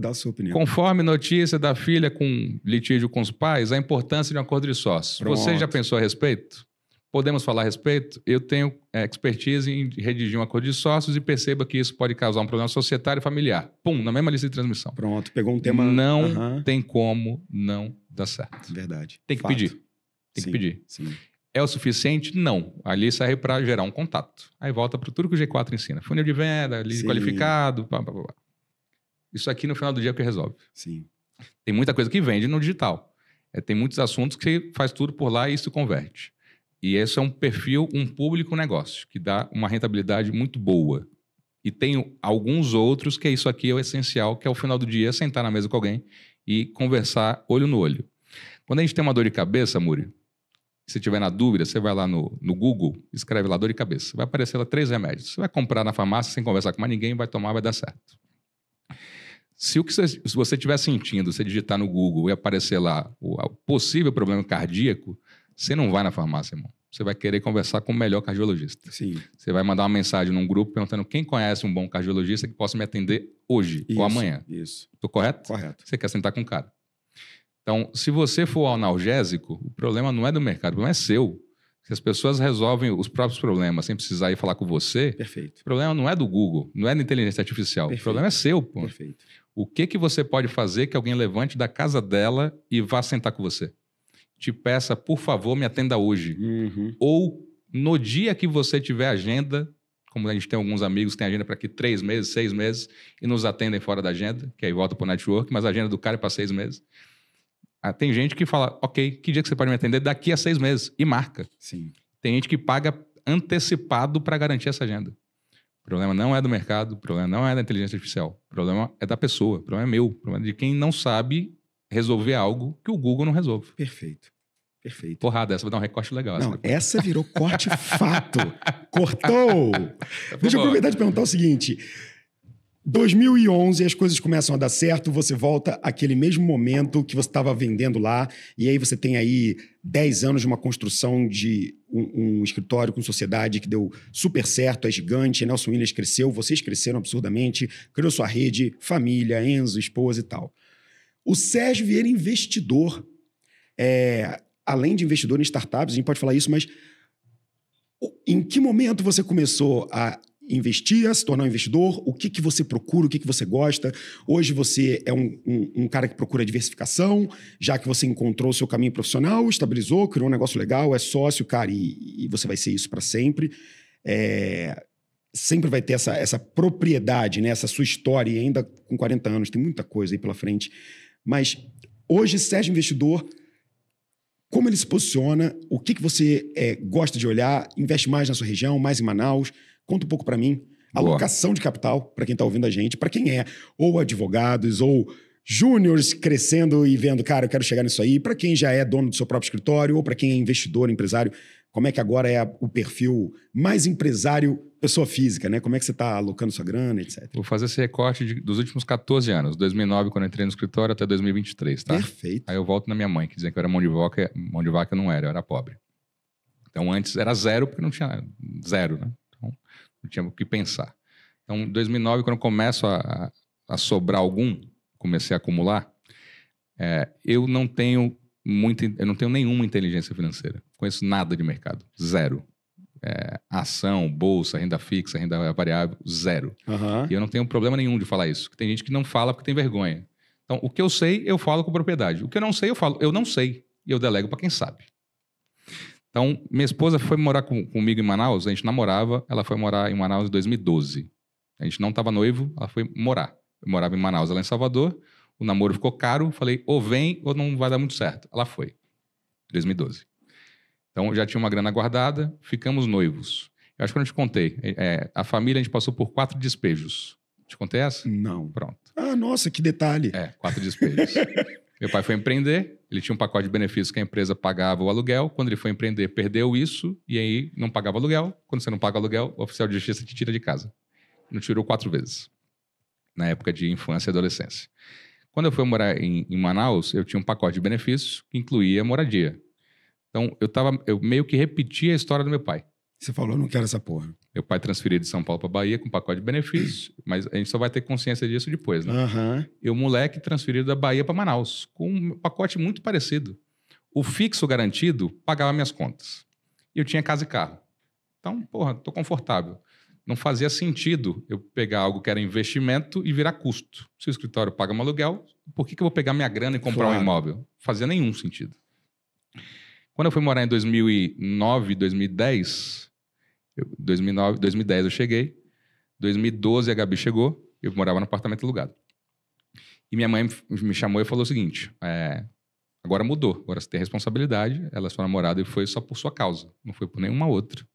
a sua opinião. Conforme notícia da filha com litígio com os pais, a importância de um acordo de sócios. Pronto. Você já pensou a respeito? Podemos falar a respeito? Eu tenho expertise em redigir um acordo de sócios e perceba que isso pode causar um problema societário e familiar. Pum, na mesma lista de transmissão. Pronto, pegou um tema... Não tem como não dar certo. Verdade. Tem que Fato. pedir. Tem que pedir. Sim. É o suficiente? Não. Ali serve para gerar um contato. Aí volta para tudo que o G4 ensina. Funil de venda, lead Sim. qualificado, pá. Isso aqui no final do dia é o que resolve. Sim. Tem muita coisa que vende no digital. Tem muitos assuntos que faz tudo por lá e isso converte. E esse é um perfil, um público negócio, que dá uma rentabilidade muito boa. E tem alguns outros que isso aqui é o essencial, que é o final do dia, sentar na mesa com alguém e conversar olho no olho. Quando a gente tem uma dor de cabeça, Muri, se tiver na dúvida, você vai lá no Google, escreve lá dor de cabeça. Vai aparecer lá 3 remédios. Você vai comprar na farmácia sem conversar com mais ninguém, vai tomar, vai dar certo. Se você estiver sentindo, você digitar no Google e aparecer lá o possível problema cardíaco, você não vai na farmácia, irmão. Você vai querer conversar com o melhor cardiologista. Sim. Você vai mandar uma mensagem num grupo perguntando quem conhece um bom cardiologista que possa me atender hoje ou amanhã. Isso. Estou correto? Correto. Você quer sentar com o cara. Então, se você for analgésico, o problema não é do mercado, o problema é seu. Se as pessoas resolvem os próprios problemas sem precisar ir falar com você, Perfeito. o problema não é do Google, não é da inteligência artificial. Perfeito. O problema é seu, pô. Perfeito. O que você pode fazer que alguém levante da casa dela e vá sentar com você? Te peça, por favor, me atenda hoje. Uhum. Ou no dia que você tiver agenda, como a gente tem alguns amigos que têm agenda para aqui 3 meses, 6 meses, e nos atendem fora da agenda, que aí volta para o network, mas a agenda do cara é para 6 meses. Tem gente que fala, ok, que dia que você pode me atender? Daqui a 6 meses. E marca. Sim. Tem gente que paga antecipado para garantir essa agenda. O problema não é do mercado, o problema não é da inteligência artificial. O problema é da pessoa, o problema é meu. O problema é de quem não sabe resolver algo que o Google não resolve. Perfeito. Perfeito. Porrada, essa vai dar um recorte legal. Não, essa virou corte fato. Cortou! Deixa eu aproveitar de perguntar o seguinte. 2011, as coisas começam a dar certo, você volta àquele mesmo momento que você estava vendendo lá, e aí você tem aí 10 anos de uma construção de um escritório com sociedade que deu super certo, é gigante, Nelson Williams cresceu, vocês cresceram absurdamente, criou sua rede, família, Enzo, esposa e tal. O Sérgio Vieira, investidor, além de investidor em startups, a gente pode falar isso, mas em que momento você começou a investir, a se tornar um investidor? O que você procura, o que você gosta? Hoje você é um cara que procura diversificação, já que você encontrou o seu caminho profissional, estabilizou, criou um negócio legal, é sócio, cara, e você vai ser isso para sempre. Sempre vai ter essa propriedade, né? Essa sua história, e ainda com 40 anos, tem muita coisa aí pela frente. Mas hoje, Sérgio Investidor, como ele se posiciona, o que você gosta de olhar, investe mais na sua região, mais em Manaus? Conta um pouco para mim. Alocação de capital, para quem está ouvindo a gente, para quem é ou advogados ou júniores crescendo e vendo, cara, eu quero chegar nisso aí, para quem já é dono do seu próprio escritório ou para quem é investidor, empresário, como é que agora é o perfil mais empresário, pessoa física, né? Como é que você está alocando sua grana, etc. Vou fazer esse recorte dos últimos 14 anos, 2009, quando eu entrei no escritório, até 2023, tá? Perfeito. Aí eu volto na minha mãe, que dizia que eu era mão de vaca eu não era, eu era pobre. Então antes era 0, porque não tinha 0, né? Então não tinha o que pensar. Então em 2009, quando eu começo a sobrar algum, comecei a acumular, eu não tenho nenhuma inteligência financeira. Conheço nada de mercado. 0. Ação, bolsa, renda fixa, renda variável, 0. Uhum. E eu não tenho problema nenhum de falar isso. Tem gente que não fala porque tem vergonha. Então, o que eu sei, eu falo com propriedade. O que eu não sei, eu falo, eu não sei. e eu delego para quem sabe. Então, minha esposa foi morar comigo em Manaus, a gente namorava, ela foi morar em Manaus em 2012. A gente não estava noivo, ela foi morar. Eu morava em Manaus, ela em Salvador, o namoro ficou caro, falei, ou vem ou não vai dar muito certo. Ela foi, 2012. Então, já tinha uma grana guardada, ficamos noivos. Eu acho que eu não te contei. A família, a gente passou por 4 despejos. Te contei essa? Não. Pronto. Ah, nossa, que detalhe. 4 despejos. Meu pai foi empreender, ele tinha um pacote de benefícios que a empresa pagava o aluguel. Quando ele foi empreender, perdeu isso e aí não pagava aluguel. Quando você não paga aluguel, o oficial de justiça te tira de casa. Não tirou 4 vezes, na época de infância e adolescência. Quando eu fui morar em Manaus, eu tinha um pacote de benefícios que incluía moradia. Então, eu meio que repetia a história do meu pai. Você falou, não quero essa porra. Meu pai transferiu de São Paulo para Bahia com um pacote de benefícios, mas a gente só vai ter consciência disso depois, né? Aham. E o moleque transferido da Bahia para Manaus, com um pacote muito parecido. O fixo garantido pagava minhas contas. E eu tinha casa e carro. Então, porra, tô confortável. Não fazia sentido eu pegar algo que era investimento e virar custo. Se o escritório paga um aluguel, por que eu vou pegar minha grana e comprar um imóvel? Fazia nenhum sentido. Quando eu fui morar em 2009, 2010... 2010 eu cheguei, 2012 a Gabi chegou, eu morava no apartamento alugado. E minha mãe me chamou e falou o seguinte, agora mudou, agora você tem responsabilidade, ela é sua namorada e foi só por sua causa, não foi por nenhuma outra.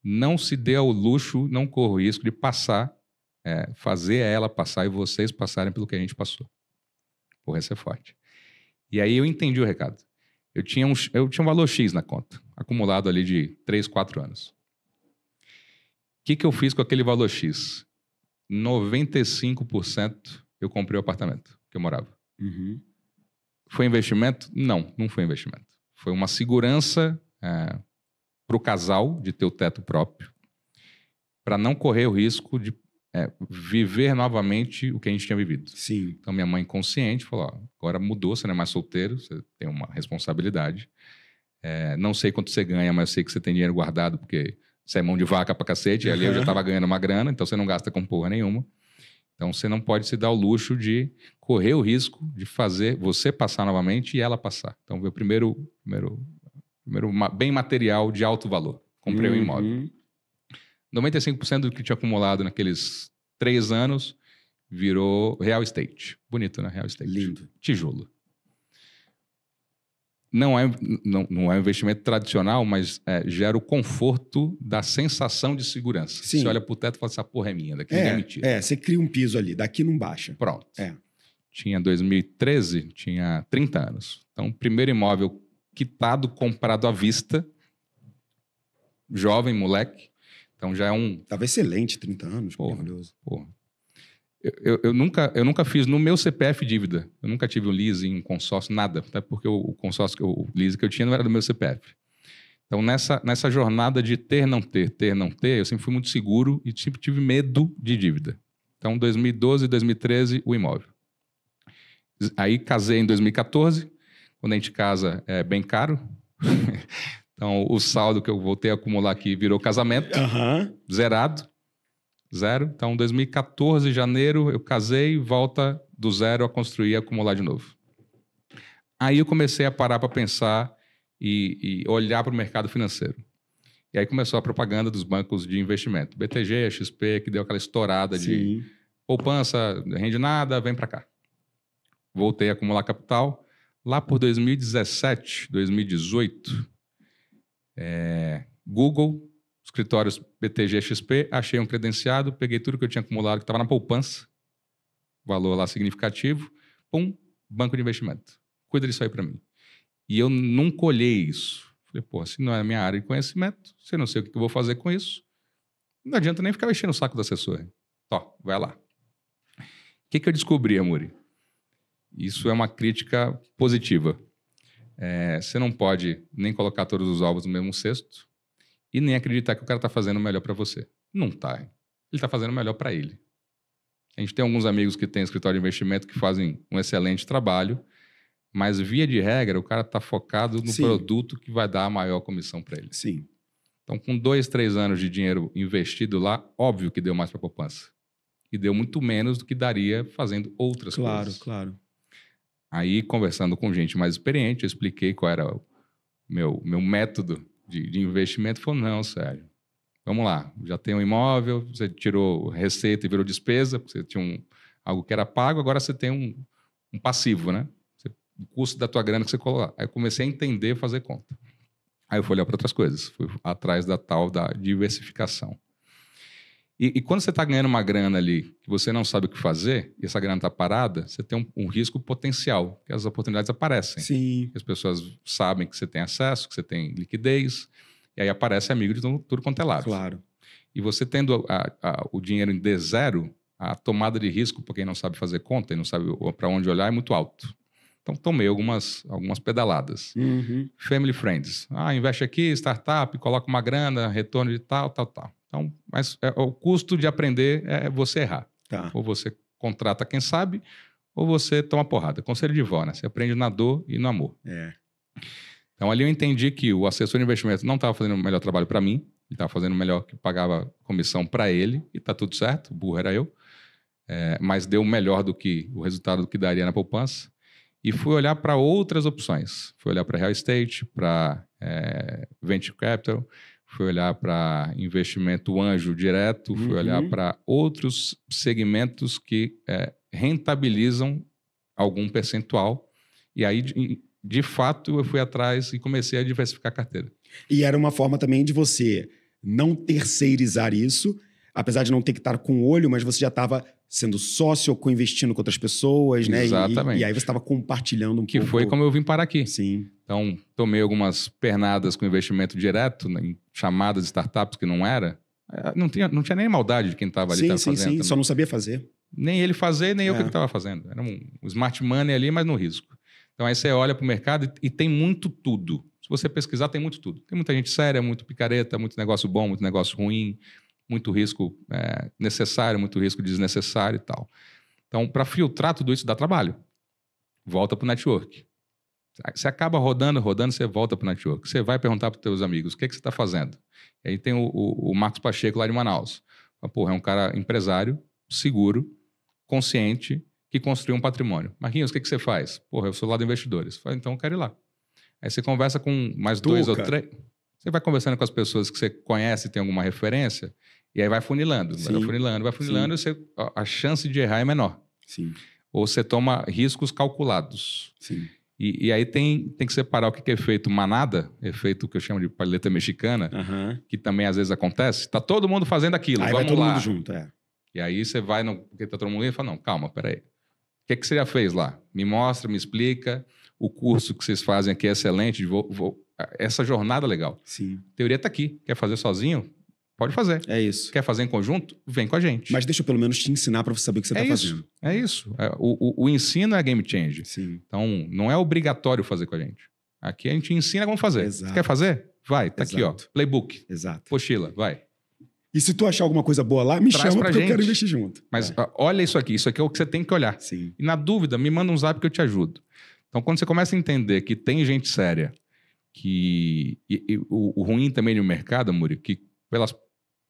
Não se dê ao luxo, não corra o risco de passar, fazer ela passar e vocês passarem pelo que a gente passou. Porra, essa é forte. E aí eu entendi o recado. Eu tinha um valor X na conta, acumulado ali de 3, 4 anos. O que eu fiz com aquele valor X? 95% eu comprei o apartamento que eu morava. Uhum. Foi investimento? Não foi investimento. Foi uma segurança para o casal de ter o teto próprio, para não correr o risco de viver novamente o que a gente tinha vivido. Sim. Então, minha mãe consciente falou, agora mudou, você não é mais solteiro, você tem uma responsabilidade. Não sei quanto você ganha, mas eu sei que você tem dinheiro guardado, porque você é mão de vaca pra cacete, e ali eu já estava ganhando uma grana, então você não gasta com porra nenhuma. Então, você não pode se dar o luxo de correr o risco de fazer você passar novamente e ela passar. Então, veio o primeiro bem material de alto valor. Comprei um imóvel. 95% do que tinha acumulado naqueles 3 anos virou real estate. Bonito, né? Real estate. Lindo. Tijolo. Não é um investimento tradicional, mas gera o conforto da sensação de segurança. Sim. Você olha pro teto e fala, essa porra é minha, daqui ninguém me tira. Você cria um piso ali, daqui não baixa. Pronto. Tinha 2013, tinha 30 anos. Então, primeiro imóvel quitado, comprado à vista, jovem, moleque. Então já é um... Tava excelente, 30 anos, maravilhoso. Porra. Eu nunca fiz no meu CPF dívida. Eu nunca tive um leasing, um consórcio, nada. Até porque o consórcio, o leasing que eu tinha não era do meu CPF. Então, nessa jornada de ter, não ter, eu sempre fui muito seguro e sempre tive medo de dívida. Então, 2012, 2013, o imóvel. Aí, casei em 2014. Quando a gente casa, é bem caro. Então, o saldo que eu voltei a acumular aqui virou casamento. Zerado. 0. Então, 2014, janeiro, eu casei, volta do 0 a construir e acumular de novo. Aí eu comecei a parar para pensar e olhar para o mercado financeiro. E aí começou a propaganda dos bancos de investimento. BTG, XP, que deu aquela estourada de poupança, rende nada, vem para cá. Voltei a acumular capital. Lá por 2017, 2018, Google... escritórios BTG XP, achei um credenciado, peguei tudo que eu tinha acumulado, que estava na poupança, valor lá significativo, banco de investimento. Cuida disso aí para mim. E eu nunca olhei isso. Falei, pô, se não é a minha área de conhecimento, se eu não sei o que eu vou fazer com isso, não adianta nem ficar mexendo o saco do assessor. Vai lá. O que eu descobri, Amuri? Isso é uma crítica positiva. Você não pode nem colocar todos os ovos no mesmo cesto, e nem acreditar que o cara está fazendo o melhor para você. Não está. Ele está fazendo o melhor para ele. A gente tem alguns amigos que têm escritório de investimento que fazem um excelente trabalho, mas, via de regra, o cara está focado no produto que vai dar a maior comissão para ele. Sim. Então, com 2, 3 anos de dinheiro investido lá, óbvio que deu mais para a poupança. E deu muito menos do que daria fazendo outras coisas. Claro. Aí, conversando com gente mais experiente, eu expliquei qual era o meu método de investimento. Falou, não, Sérgio, vamos lá, já tem um imóvel, você tirou receita e virou despesa, porque você tinha algo que era pago, agora você tem um passivo, né? O custo da tua grana que você coloca. Aí eu comecei a entender, fazer conta. Aí eu fui olhar para outras coisas, fui atrás da tal da diversificação. E quando você está ganhando uma grana ali que você não sabe o que fazer, e essa grana está parada, você tem um risco potencial, porque as oportunidades aparecem. Sim. As pessoas sabem que você tem acesso, que você tem liquidez, e aí aparece amigo de tudo quanto é lado. Claro. E você tendo o dinheiro em D0, a tomada de risco, para quem não sabe fazer conta e não sabe para onde olhar, é muito alto. Então, tomei algumas pedaladas. Uhum. Family Friends. Investe aqui, startup, coloca uma grana, retorno de tal. Então, mas o custo de aprender é você errar. Tá. Ou você contrata quem sabe, ou você toma porrada. Conselho de vó, né? Você aprende na dor e no amor. É. Então, ali eu entendi que o assessor de investimento não estava fazendo o melhor trabalho para mim, ele estava fazendo o melhor que pagava comissão para ele, e está tudo certo, o burro era eu, mas deu melhor do que o resultado do que daria na poupança. E fui olhar para outras opções. Fui olhar para real estate, para venture capital, fui olhar para investimento anjo direto, fui olhar para outros segmentos que rentabilizam algum percentual. E aí, de fato, eu fui atrás e comecei a diversificar a carteira. E era uma forma também de você não terceirizar isso, apesar de não ter que estar com o olho, mas você já estava sendo sócio ou co-investindo com outras pessoas, né? Exatamente. E aí você estava compartilhando um pouco. Que foi como eu vim parar aqui. Sim. Então, tomei algumas pernadas com investimento direto, em chamadas de startups que não era. Não tinha nem maldade de quem estava ali fazendo. Sim, também. só não sabia fazer. Nem ele fazer, nem eu que estava fazendo. Era um smart money ali, mas no risco. Então, aí você olha para o mercado e tem muito tudo. Se você pesquisar, tem muito tudo. Tem muita gente séria, muito picareta, muito negócio bom, muito negócio ruim, muito risco necessário, muito risco desnecessário e tal. Então, para filtrar tudo isso, dá trabalho. Volta para o network. Você acaba rodando, você volta para o network. Você vai perguntar para os teus amigos, o que você está fazendo? E aí tem o Marcos Pacheco lá de Manaus. É um cara empresário, seguro, consciente, que construiu um patrimônio. Marquinhos, o que você faz? Eu sou lá do Investidores. Então eu quero ir lá. Aí você conversa com mais 2 ou 3. Você vai conversando com as pessoas que você conhece, tem alguma referência, e aí vai funilando. Vai funilando, a chance de errar é menor. Sim. Ou você toma riscos calculados. Sim. E aí tem que separar o que é efeito manada, efeito que eu chamo de paleta mexicana, que também às vezes acontece. Está todo mundo fazendo aquilo, aí vamos vai todo lá. mundo junto, E aí você vai, porque está todo mundo e fala, não, calma, peraí. O que você já fez lá? Me mostra, me explica. O curso que vocês fazem aqui é excelente. Essa jornada é legal. Sim. A teoria está aqui. Quer fazer sozinho? Pode fazer. É isso. Quer fazer em conjunto? Vem com a gente. Mas deixa eu pelo menos te ensinar para você saber o que você está fazendo. É isso. O ensino é game change. Sim. Então, não é obrigatório fazer com a gente. Aqui a gente ensina como fazer. Exato. Você quer fazer? Vai, tá aqui, ó. Playbook. Exato. Pochila, vai. E se tu achar alguma coisa boa lá, me Traz chama pra porque gente. eu quero investir junto. Mas olha isso aqui é o que você tem que olhar. Sim. E na dúvida, me manda um zap que eu te ajudo. Então, quando você começa a entender que tem gente séria, que o ruim também no mercado, Amuri, que pelas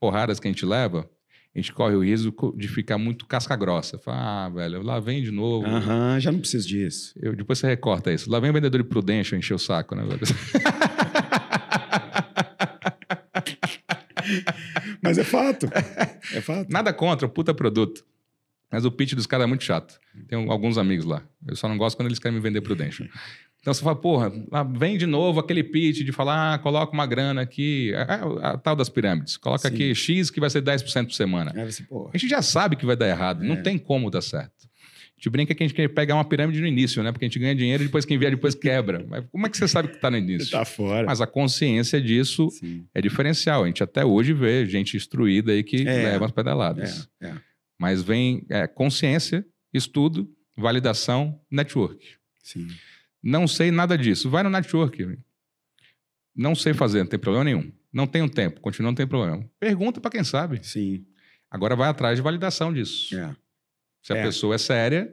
porradas que a gente leva, a gente corre o risco de ficar muito casca grossa. Fala, velho, lá vem de novo. Já não preciso disso. Depois você recorta isso. Lá vem o vendedor de Prudential encher o saco, né, velho? Mas é fato. É fato. Nada contra, puta produto. Mas o pitch dos caras é muito chato. Tem alguns amigos lá. Eu só não gosto quando eles querem me vender Prudential. Então você fala, porra, lá vem de novo aquele pitch de falar, coloca uma grana aqui, a tal das pirâmides. Coloca aqui X que vai ser 10% por semana. A gente já sabe que vai dar errado, não tem como dar certo. A gente brinca que a gente quer pegar uma pirâmide no início, né? Porque a gente ganha dinheiro e depois quem vier depois quebra. Mas como é que você sabe que está no início? Tá fora. Mas a consciência disso é diferencial. A gente até hoje vê gente instruída aí que leva as pedaladas. Mas vem consciência, estudo, validação, network. Sim. Não sei nada disso. Vai no network. Não sei fazer, não tem problema nenhum. Não tenho tempo, continua, não tem problema. Pergunta para quem sabe. Sim. Agora vai atrás de validação disso. Se a pessoa é séria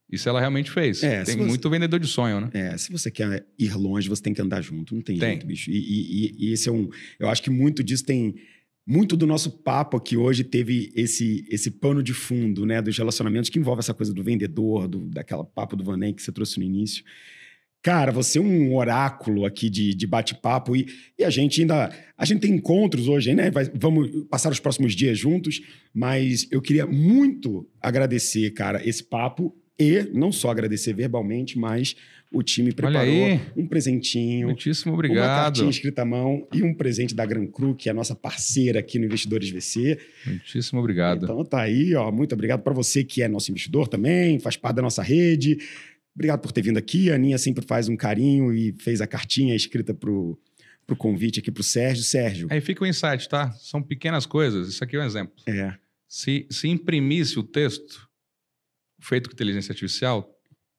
e se ela realmente fez. Tem muito vendedor de sonho, né? Se você quer ir longe, você tem que andar junto. Não tem jeito, bicho. E esse é eu acho que muito disso tem muito do nosso papo aqui hoje teve esse pano de fundo, né, dos relacionamentos que envolve essa coisa do vendedor, daquela papo do Vanem que você trouxe no início. Cara, você é um oráculo aqui de bate-papo e a gente tem encontros hoje, né? Vamos passar os próximos dias juntos, mas eu queria muito agradecer, cara, esse papo e não só agradecer verbalmente, mas o time preparou um presentinho. Muitíssimo obrigado. Uma cartinha escrita à mão e um presente da Gran Cru, que é a nossa parceira aqui no Investidores VC. Muitíssimo obrigado. Então tá aí, ó. Muito obrigado para você que é nosso investidor também, faz parte da nossa rede. Obrigado por ter vindo aqui. A Aninha sempre faz um carinho e fez a cartinha escrita pro convite aqui pro Sérgio. Sérgio. Aí fica o insight, tá? São pequenas coisas. Isso aqui é um exemplo. Se imprimisse o texto feito com inteligência artificial,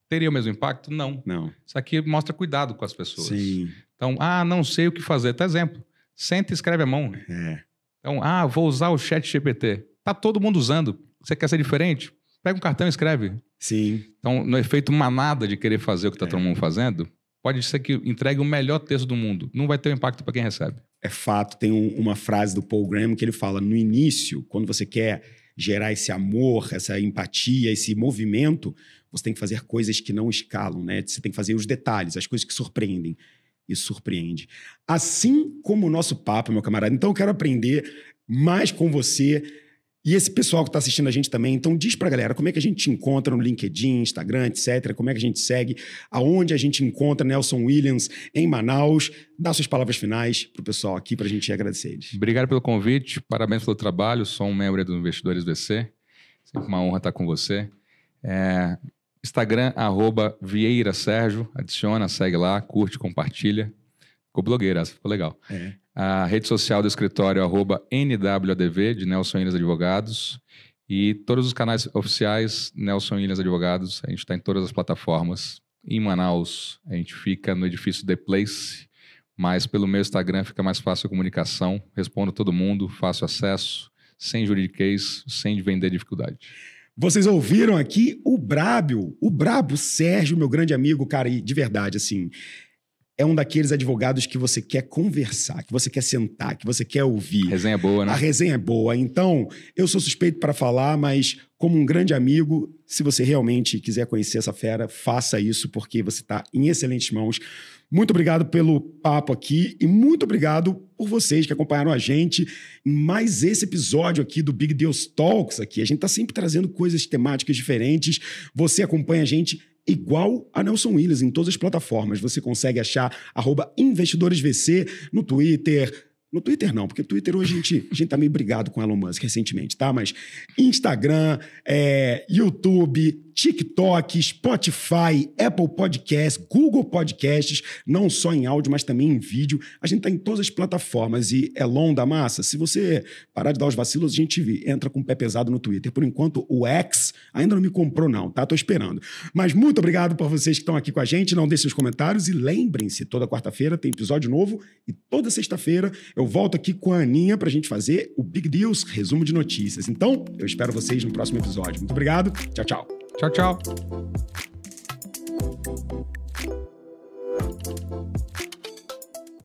teria o mesmo impacto? Não. Isso aqui mostra cuidado com as pessoas. Sim. Então, não sei o que fazer. Tá exemplo. Senta e escreve à mão. Então, vou usar o chat GPT. Tá todo mundo usando. Você quer ser diferente? Pega um cartão e escreve. Sim. Então, no efeito manada de querer fazer o que está todo mundo fazendo, pode ser que entregue o melhor texto do mundo. Não vai ter um impacto para quem recebe. É fato. Tem uma frase do Paul Graham que ele fala, no início, quando você quer gerar esse amor, essa empatia, esse movimento, você tem que fazer coisas que não escalam, né? Você tem que fazer os detalhes, as coisas que surpreendem. Isso surpreende. Assim como o nosso papo, meu camarada. Então, eu quero aprender mais com você e esse pessoal que está assistindo a gente também. Então, diz pra galera como é que a gente te encontra no LinkedIn, Instagram, etc. Como é que a gente segue, aonde a gente encontra Nelson Williams em Manaus. Dá suas palavras finais pro pessoal aqui pra gente agradecer eles. Obrigado pelo convite, parabéns pelo trabalho. Sou um membro dos Investidores VC. Sempre uma honra estar com você. Instagram, @Vieira Sérgio. Adiciona, segue lá, curte, compartilha. Ficou blogueira, ficou legal. A rede social do escritório, @NWADV, de Nelson Williams Advogados. E todos os canais oficiais, Nelson Williams Advogados. A gente está em todas as plataformas. Em Manaus, a gente fica no edifício The Place, mas pelo meu Instagram fica mais fácil a comunicação. Respondo todo mundo, fácil acesso, sem juridiquês, sem vender dificuldade. Vocês ouviram aqui o brabo Sérgio, meu grande amigo, cara, e de verdade, assim, é um daqueles advogados que você quer conversar, que você quer sentar, que você quer ouvir. A resenha é boa, né? A resenha é boa. Então, eu sou suspeito para falar, mas como um grande amigo, se você realmente quiser conhecer essa fera, faça isso, porque você está em excelentes mãos. Muito obrigado pelo papo aqui e muito obrigado por vocês que acompanharam a gente em mais esse episódio aqui do Big Deals Talks aqui. A gente está sempre trazendo coisas temáticas diferentes. Você acompanha a gente igual a Nelson Williams em todas as plataformas. Você consegue achar @investidoresvc no Twitter. No Twitter não, porque Twitter hoje a gente tá meio brigado com Elon Musk recentemente, tá? Mas Instagram, YouTube, TikTok, Spotify, Apple Podcasts, Google Podcasts, não só em áudio, mas também em vídeo. A gente tá em todas as plataformas e Elon da massa, se você parar de dar os vacilos, a gente entra com o pé pesado no Twitter. Por enquanto, o X ainda não me comprou não, tá? Tô esperando. Mas muito obrigado por vocês que estão aqui com a gente. Não deixem seus comentários e lembrem-se, toda quarta-feira tem episódio novo e toda sexta-feira eu volto aqui com a Aninha pra gente fazer o Big Deals, resumo de notícias. Então, eu espero vocês no próximo episódio. Muito obrigado. Tchau, tchau. Tchau, tchau.